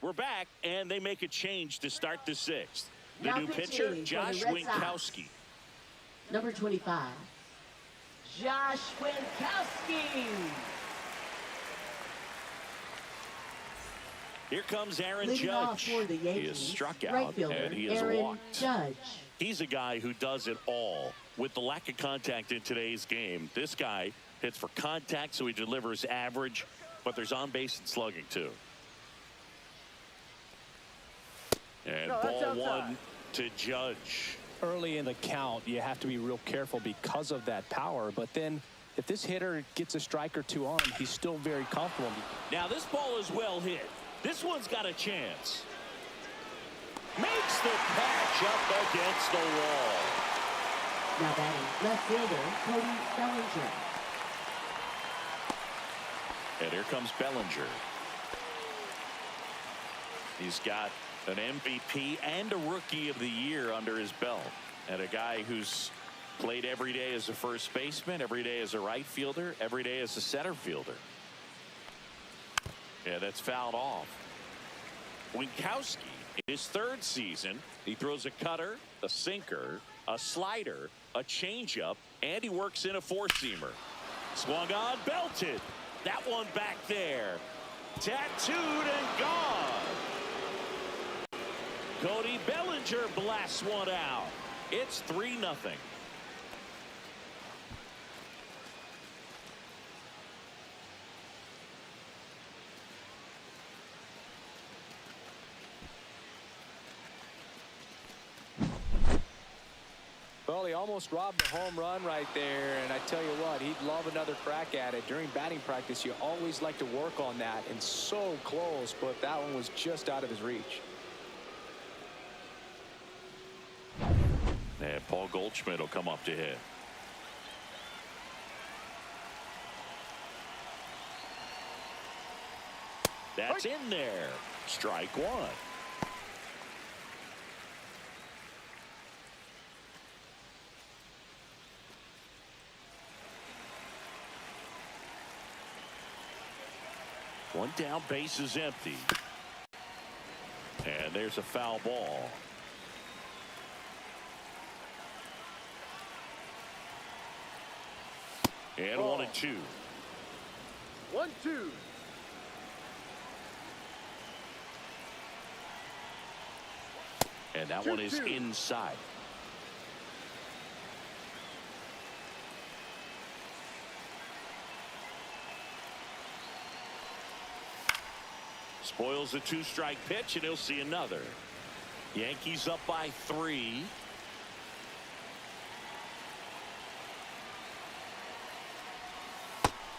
A: We're back, and they make a change to start the 6th. The
B: Now
A: new
B: pitching
A: pitcher,
B: for the
A: Josh
B: Red Sox.
A: Winkowski.
B: Number 25, Josh Winkowski.
A: Here comes Aaron
B: Leading off
A: Judge.
B: for the
A: He
B: Yankees,
A: is struck
B: right
A: out,
B: fielder,
A: and he is
B: Aaron
A: walked.
B: Judge.
A: He's a guy who does it all. With the lack of contact in today's game, this guy hits for contact, so he delivers average, but there's on-base and slugging, too. And
D: No, that's
A: ball
D: outside.
A: 1 to Judge.
C: Early in the count, you have to be real careful because of that power, but then if this hitter gets a strike or two on him, he's still very comfortable.
A: Now this ball is well hit. This one's got a chance. Makes the catch up against the wall.
B: Now batting, left fielder, Cody Bellinger.
A: And here comes Bellinger. He's got an MVP and a Rookie of the Year under his belt. And a guy who's played every day as a first baseman, every day as a right fielder, every day as a center fielder. Yeah, that's fouled off. Winkowski, in his 3rd season, he throws a cutter, a sinker, a slider, a changeup, and he works in a 4-seamer. Swung on, belted. That one back there. Tattooed and gone. Cody Bellinger blasts one out. It's 3-0.
C: Well, he almost robbed the home run right there, and I tell you what, he'd love another crack at it. During batting practice, you always like to work on that, and so close, but that one was just out of his reach.
A: And Paul Goldschmidt will come up to hit. That's in there. Strike one. One down, base is empty. And there's a foul ball. And 1-2.
D: 1-2.
A: And that one is inside. Spoils a two-strike pitch, and he'll see another. Yankees up by 3.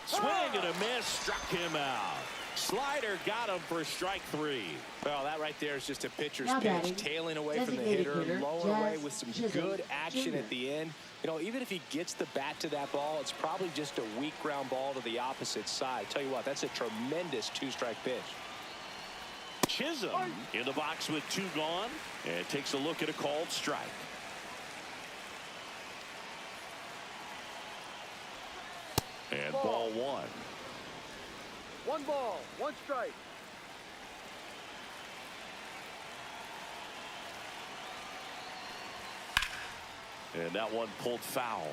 A: Swing and a miss, struck him out. Slider got him for strike 3.
C: Well, that right there is just a pitcher's
B: Now
C: pitch,
B: batting,
C: tailing away from the
B: designated
C: hitter,
B: hitter,
C: lower away with some
B: Chisholm
C: good action
B: Jr.
C: at the end. You know, even if he gets the bat to that ball, it's probably just a weak ground ball to the opposite side. Tell you what, that's a tremendous two-strike pitch.
A: Chisholm in the box with 2 gone, and takes a look at a called strike. And ball 1.
D: 1 ball, 1 strike.
A: And that one pulled foul.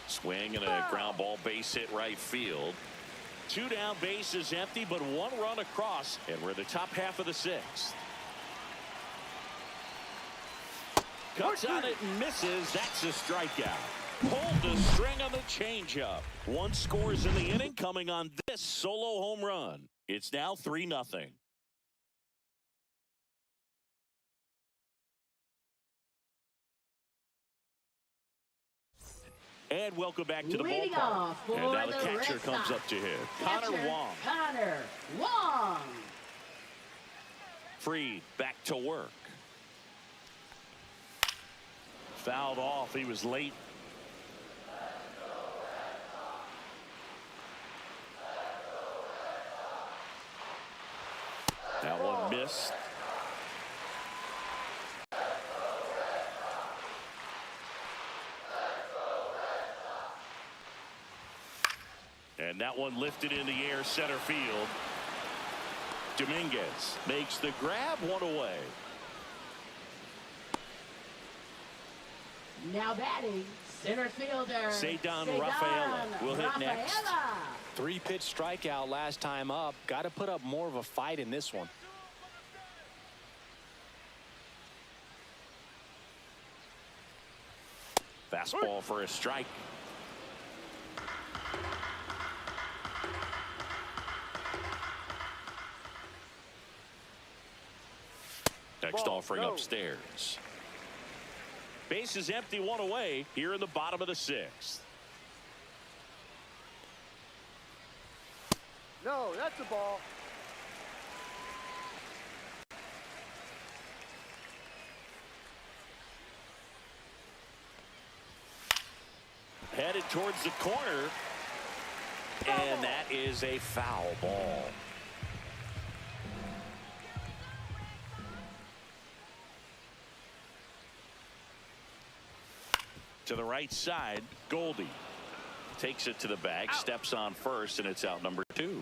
A: Swing and a ground ball, base hit right field. 2 down, base is empty, but 1 run across, and we're in the top half of the 6th. Cuts on it and misses. That's a strikeout. Pulled the string on the changeup. 1 scores in the inning, coming on this solo home run. It's now 3-0. And welcome back to the
B: Leading
A: ballpark.
B: off for
A: And now the
B: the
A: catcher
B: Red
A: comes
B: Sox.
A: up to hit.
B: Catcher,
A: Connor Wong.
B: Connor Wong.
A: Freed back to work. Fouled off. He was late. That one missed. And that one lifted in the air, center field. Dominguez makes the grab, 1 away.
B: Now batting, center fielder.
A: Cedar Rafaela will hit next.
C: 3-pitch strikeout last time up. Got to put up more of a fight in this one.
A: Fastball for a strike. Next offering upstairs. Base is empty, 1 away here in the bottom of the 6th.
D: No, that's a ball.
A: Headed towards the corner. And that is a foul ball. To the right side, Goldie takes it to the bag, steps on first, and it's out number 2.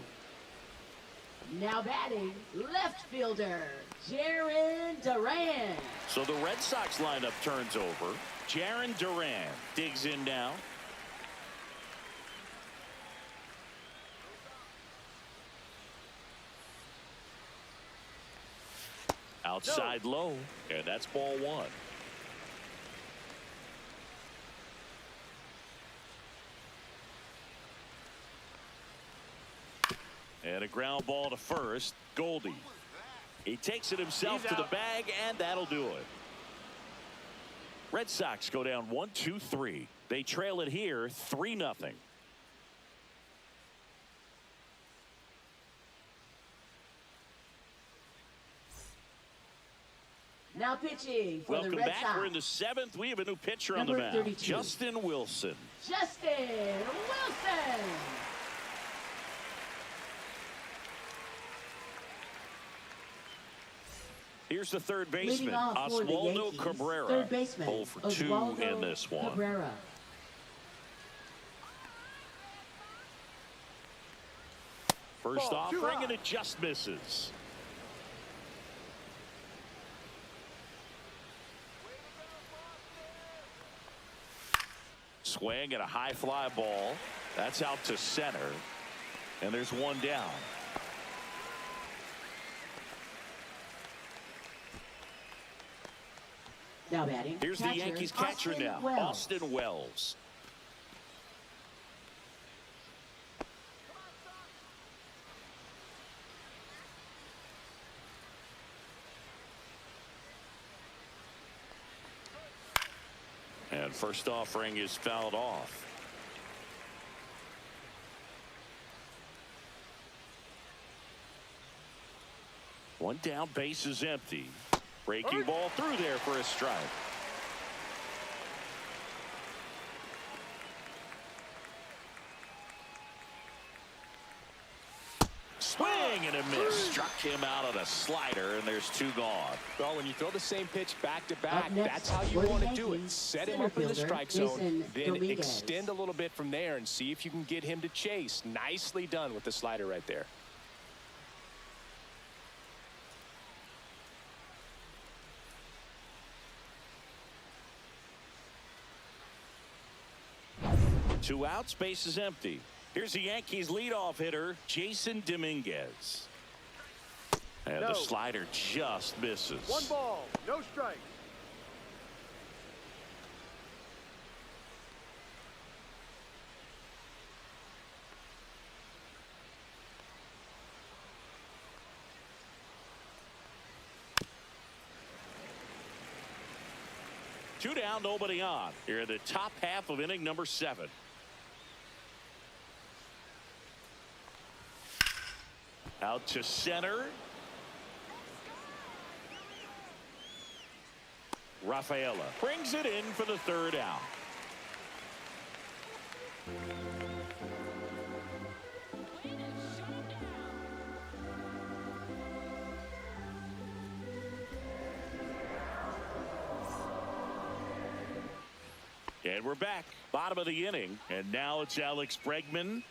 B: Now batting, left fielder, Jaron Duran.
A: So the Red Sox lineup turns over. Jaron Duran digs in now. Outside low, and that's ball 1. And a ground ball to first. Goldie. He takes it himself to the bag, and that'll do it. Red Sox go down 1-2-3. They trail it here 3-0.
B: Now pitching for the
A: Welcome
B: Red
A: back.
B: Sox.
A: We're in the 7th. We have a new pitcher on the
B: Number
A: mound.
B: 32.
A: Justin Wilson.
B: Justin Wilson.
A: Here's the third baseman,
B: Leading off for the
A: Oswaldo
B: Yankees,
A: Cabrera.
B: third baseman,
A: 0 for 2
B: Oswaldo
A: in this one.
B: Cabrera.
A: First
D: Ball, too
A: offering,
D: high.
A: and it just misses. Swing and a high fly ball. That's out to center. And there's one down.
B: Now batting.
A: Here's the Yankees catcher
B: Austin
A: now,
B: Wells.
A: Austin Wells. And first offering is fouled off. One down, base is empty. Breaking ball through there for a strike. Swing and a miss. Struck him out on a slider, and there's 2 gone.
C: Well, when you throw the same pitch back to
B: Up
C: back,
B: next
C: that's how you
B: for the
C: want to do it.
B: Yankees,
C: Set him
B: center
C: up in the
B: fielder,
C: strike zone,
B: Jason
C: then
B: Dominguez.
C: extend a little bit from there and see if you can get him to chase. Nicely done with the slider right there.
A: Two outs, base is empty. Here's the Yankees leadoff hitter, Jason Dominguez. And
D: No.
A: the slider just misses.
D: 1 ball, no strike.
A: Two down, nobody on. Here in the top half of inning number 7. Out to center. Rafaela brings it in for the 3rd out. And we're back. Bottom of the inning. And now it's Alex Bregman.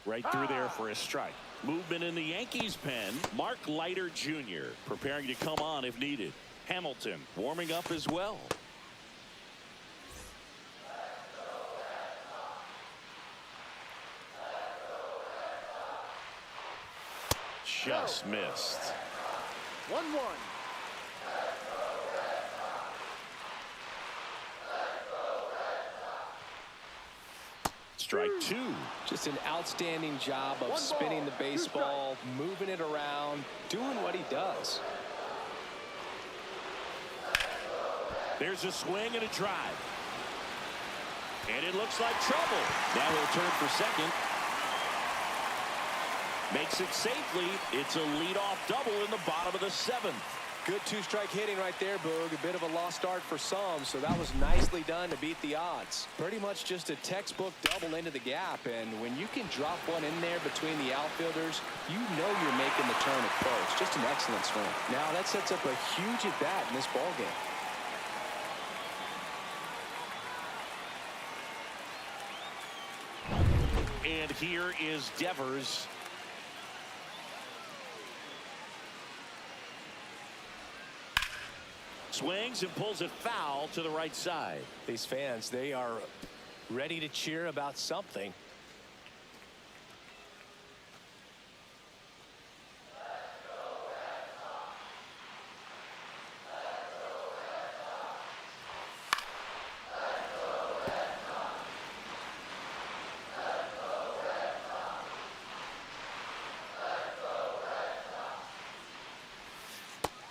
A: Right through there for a strike. Movement in the Yankees pen. Mark Leiter Jr. preparing to come on if needed. Hamilton warming up as well. Just missed.
D: 1-1.
A: Strike 2.
C: Just an outstanding job of
D: 1 ball,
C: spinning the
D: 2
C: baseball, moving it around, doing what he does.
A: There's a swing and a drive. And it looks like trouble. Now he'll turn for second. Makes it safely. It's a leadoff double in the bottom of the 7th.
C: Good 2-strike hitting right there, Boog. A bit of a lost start for some, so that was nicely done to beat the odds. Pretty much just a textbook double into the gap, and when you can drop one in there between the outfielders, you know you're making the turn at first. Just an excellent swing. Now that sets up a huge at-bat in this ballgame.
A: And here is Devers. Swings and pulls it foul to the right side.
C: These fans, they are ready to cheer about something.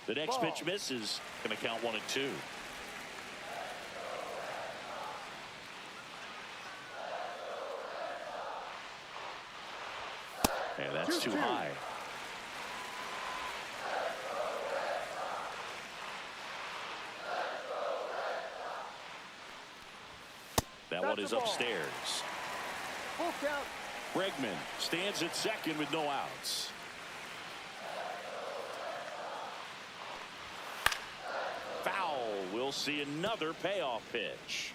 A: The next pitch misses. Going to count 1-2. That's too high. That one is upstairs.
D: Full count.
A: Bregman stands at second with no outs. Foul. We'll see another payoff pitch.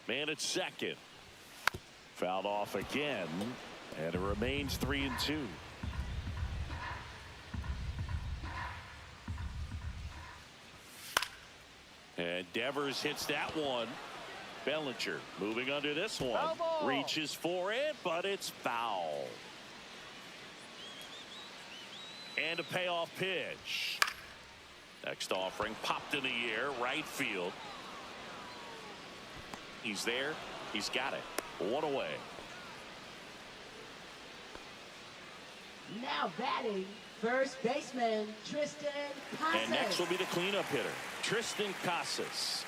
A: Man at second. Fouled off again, and it remains 3-2. And Devers hits that one. Bellinger moving under this one. Reaches for it, but it's foul. And a payoff pitch. Next offering popped in the air, right field. He's there. He's got it. One away.
B: Now batting, first baseman Tristan Casas.
A: And next will be the cleanup hitter, Tristan Casas.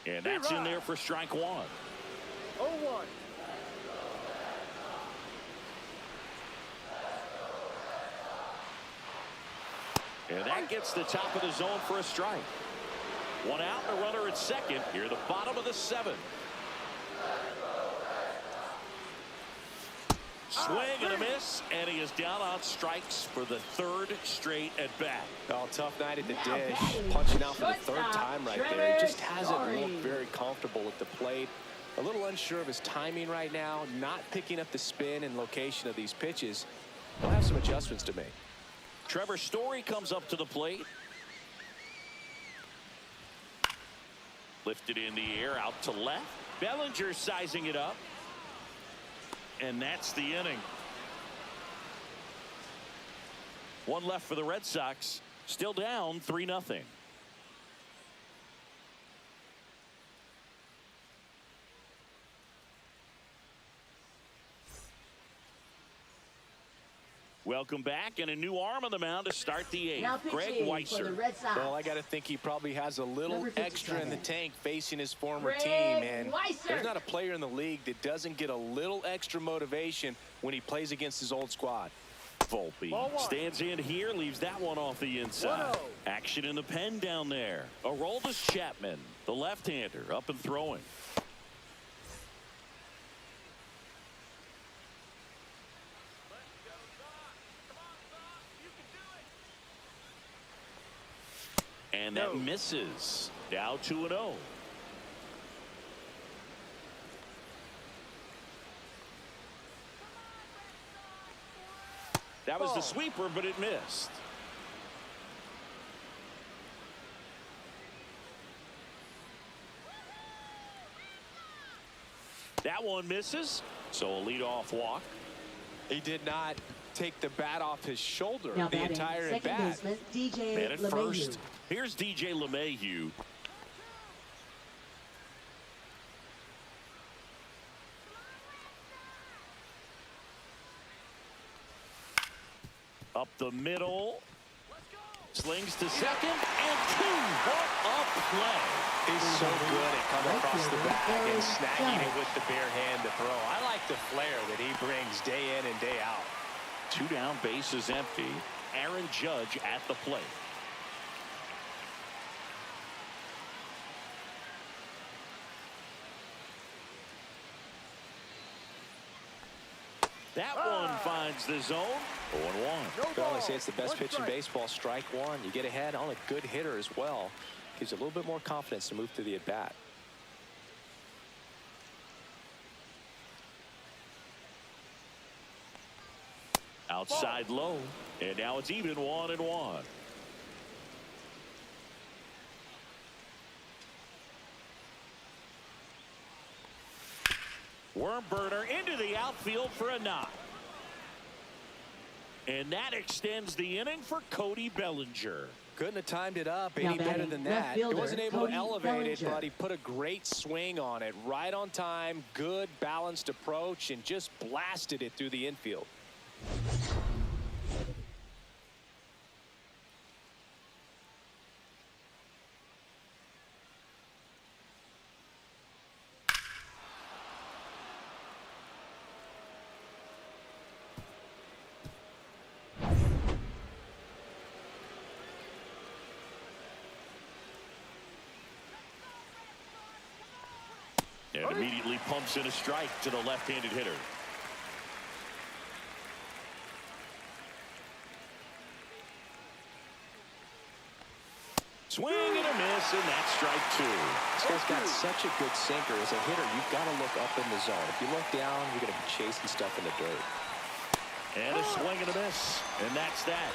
A: And that's in there for strike one.
D: 0-1.
A: And that gets the top of the zone for a strike. One out and a runner at second. Here, the bottom of the seventh. Swing and a miss, and he is down on strikes for the third straight at bat.
C: Oh, tough night at the dish. Punching out for the third time right there. He just hasn't looked very comfortable at the plate. A little unsure of his timing right now. Not picking up the spin and location of these pitches. He'll have some adjustments to make.
A: Trevor Story comes up to the plate. Lifted in the air out to left. Bellinger sizing it up. And that's the inning. One left for the Red Sox. Still down 3-0. Welcome back, and a new arm on the mound to start the eighth. Greg Weisser.
C: Well, I got to think he probably has a little extra in the tank facing his former team. And there's not a player in the league that doesn't get a little extra motivation when he plays against his old squad.
A: Volpe stands in here, leaves that one off the inside. Action in the pen down there. Aroldis Chapman, the left-hander, up and throwing. And that misses. Down 2-0. That was the sweeper, but it missed. That one misses. So a leadoff walk.
C: He did not take the bat off his shoulder the entire at bat.
A: Man at first. Here's DJ LeMahieu. Up the middle. Slings to second, and two. What a play.
C: He's so good at coming across the back and snagging it with the bare hand to throw. I like the flair that he brings day in and day out.
A: Two down, bases empty. Aaron Judge at the plate. That one finds the zone. 0-1.
C: Well, they say it's the best pitch in baseball. Strike one. You get ahead on a good hitter as well. Gives you a little bit more confidence to move through the at-bat.
A: Outside low. And now it's even 1-1. Worm burner into the outfield for a knock. And that extends the inning for Cody Bellinger.
C: Couldn't have timed it up any better than that. He wasn't able to elevate it, but he put a great swing on it. Right on time, good balanced approach, and just blasted it through the infield.
A: And immediately pumps in a strike to the left-handed hitter. Swing and a miss, and that's strike two.
E: This guy's got such a good sinker. As a hitter, you've got to look up in the zone. If you look down, you're going to be chasing stuff in the dirt.
A: And a swing and a miss, and that's that.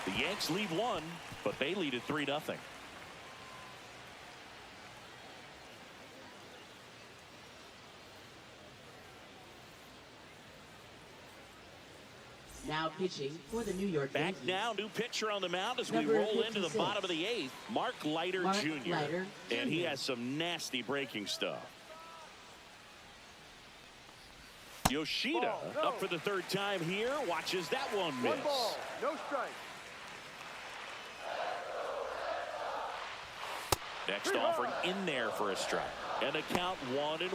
A: The Yanks lead one, but they lead it 3-0.
B: Now pitching for the New York
A: Back
B: Yankees.
A: now, new pitcher on the mound as we
B: Number
A: roll into the
B: 56.
A: bottom of the eighth. Mark Leiter Jr.
B: Leiter
A: And he
B: Jr.
A: has some nasty breaking stuff. Yoshida
D: Ball, no.
A: up for the third time here. Watches that one miss.
D: One ball, no strike.
A: Next offering in there for a strike. And a count 1-1.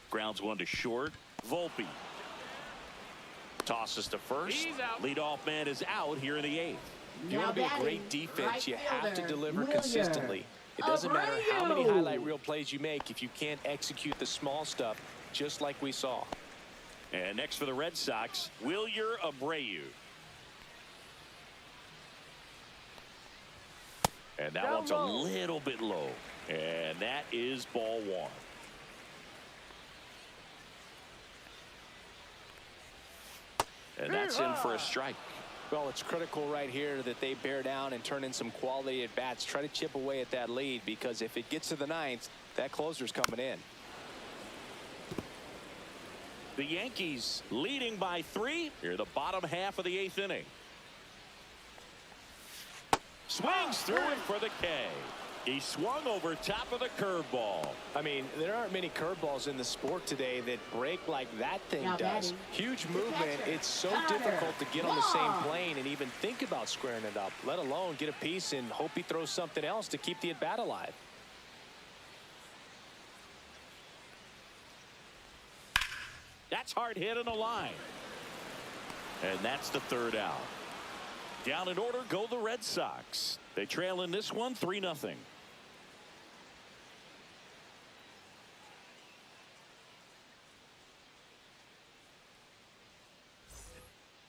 A: Grounds one to short. Volpe tosses to first. Leadoff man is out here in the eighth.
E: If you want to be a great defense, you have to deliver
B: Willier.
E: consistently. It doesn't matter how many
B: Abreu.
E: highlight reel plays you make if you can't execute the small stuff, just like we saw.
A: And next for the Red Sox, Willier Abreu. And that
D: Down
A: one's a
D: low.
A: little bit low. And that is ball one. And that's in for a strike.
E: Well, it's critical right here that they bear down and turn in some quality at bats. Try to chip away at that lead, because if it gets to the ninth, that closer's coming in.
A: The Yankees leading by 3 here, the bottom half of the eighth inning. Swings through it for the K. He swung over top of the curveball.
E: I mean, there aren't many curveballs in the sport today that break like that thing
B: Now
E: does.
B: batting,
E: Huge
B: the
E: movement.
B: catcher,
E: It's so
B: Connor.
E: difficult to get on the same
B: Wow.
E: plane and even think about squaring it up, let alone get a piece and hope he throws something else to keep the at-bat alive.
A: That's hard hit on the line. And that's the third out. Down in order go the Red Sox. They trail in this one 3-0.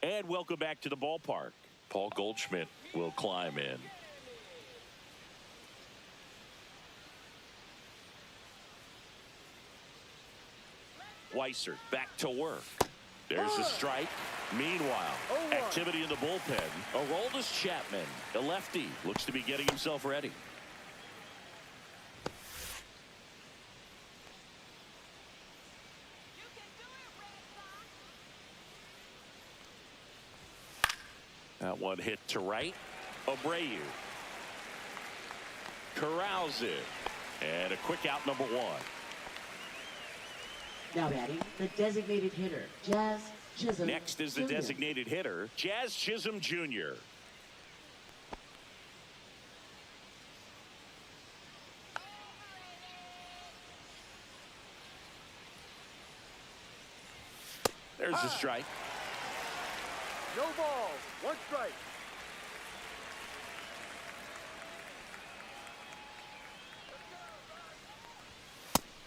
A: And welcome back to the ballpark. Paul Goldschmidt will climb in. Weiser back to work. There's a strike. Meanwhile, activity in the bullpen. Aroldis Chapman, the lefty, looks to be getting himself ready. That one hit to right. Abreu corrals it. And a quick out, number one.
B: Now batting, the designated hitter, Jazz Chisholm.
A: Next is the
B: Jr.
A: designated hitter, Jazz Chisholm Jr. There's a strike.
D: No balls, one strike.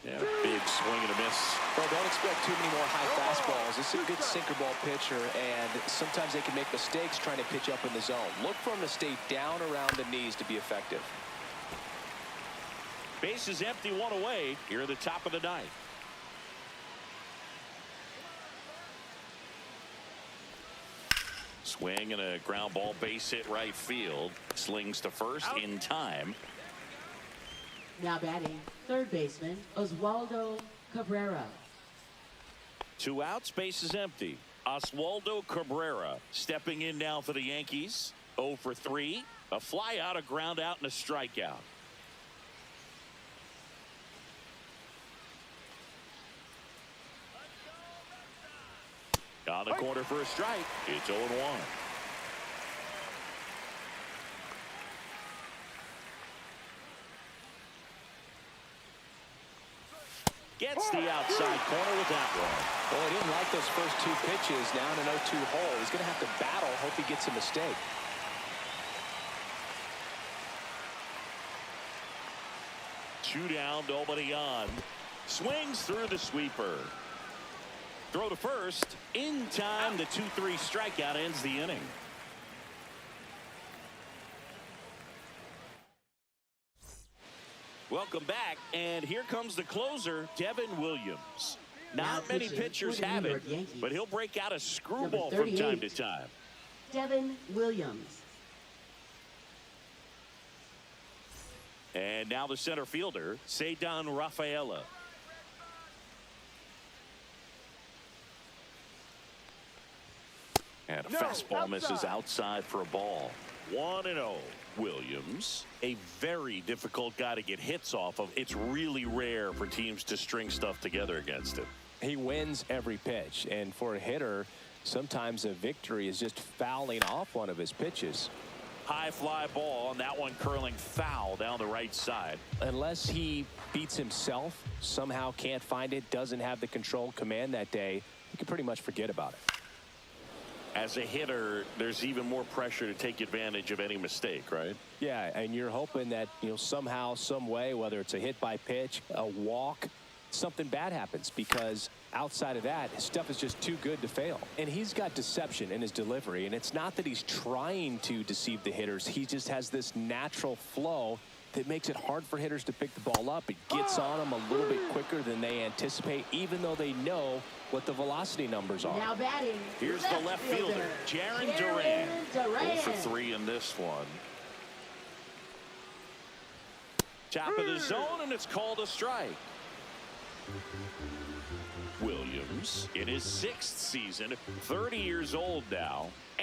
A: Yeah, big swing and a miss.
E: Well, don't expect too many more high fastballs. This is a good sinker ball pitcher, and sometimes they can make mistakes trying to pitch up in the zone. Look for him to stay down around the knees to be effective.
A: Base is empty, one away here at the top of the ninth. Swing and a ground ball, base hit right field. Slings to first in time.
B: Now batting, third baseman, Oswaldo Cabrera.
A: 2 outs, base is empty. Oswaldo Cabrera stepping in now for the Yankees. 0 for 3. A fly out, a ground out, and a strikeout. On the corner for a strike. It's 0-1. Gets the outside corner with that one.
C: Well, he didn't like those first 2 pitches. Now in an 0-2 hole. He's going to have to battle. Hope he gets a mistake.
A: Two down, nobody on. Swings through the sweeper. Throw to first. In time, the 2-3 strikeout ends the inning. Welcome back, and here comes the closer, Devin Williams. Not many pitchers have it, but he'll break out a screwball from time to time.
B: Devin Williams.
A: And now the center fielder, Ceddanne Rafaela. And a fastball misses outside for a ball. 1-0. Williams, a very difficult guy to get hits off of. It's really rare for teams to string stuff together against him.
C: He wins every pitch, and for a hitter, sometimes a victory is just fouling off one of his pitches.
A: High fly ball, and that one curling foul down the right side.
C: Unless he beats himself, somehow can't find it, doesn't have the control command that day, you can pretty much forget about it.
A: As a hitter, there's even more pressure to take advantage of any mistake, right?
C: Yeah, and you're hoping that, somehow, some way, whether it's a hit by pitch, a walk, something bad happens, because outside of that, his stuff is just too good to fail. And he's got deception in his delivery, and it's not that he's trying to deceive the hitters. He just has this natural flow that makes it hard for hitters to pick the ball up. It gets on them a little bit quicker than they anticipate, even though they know what the velocity numbers are.
B: Now batting.
A: Here's the left fielder, Jarren Duran. 0 for 3 in this one. Top of the zone, and it's called a strike. Williams in his 6th season, 30 years old now.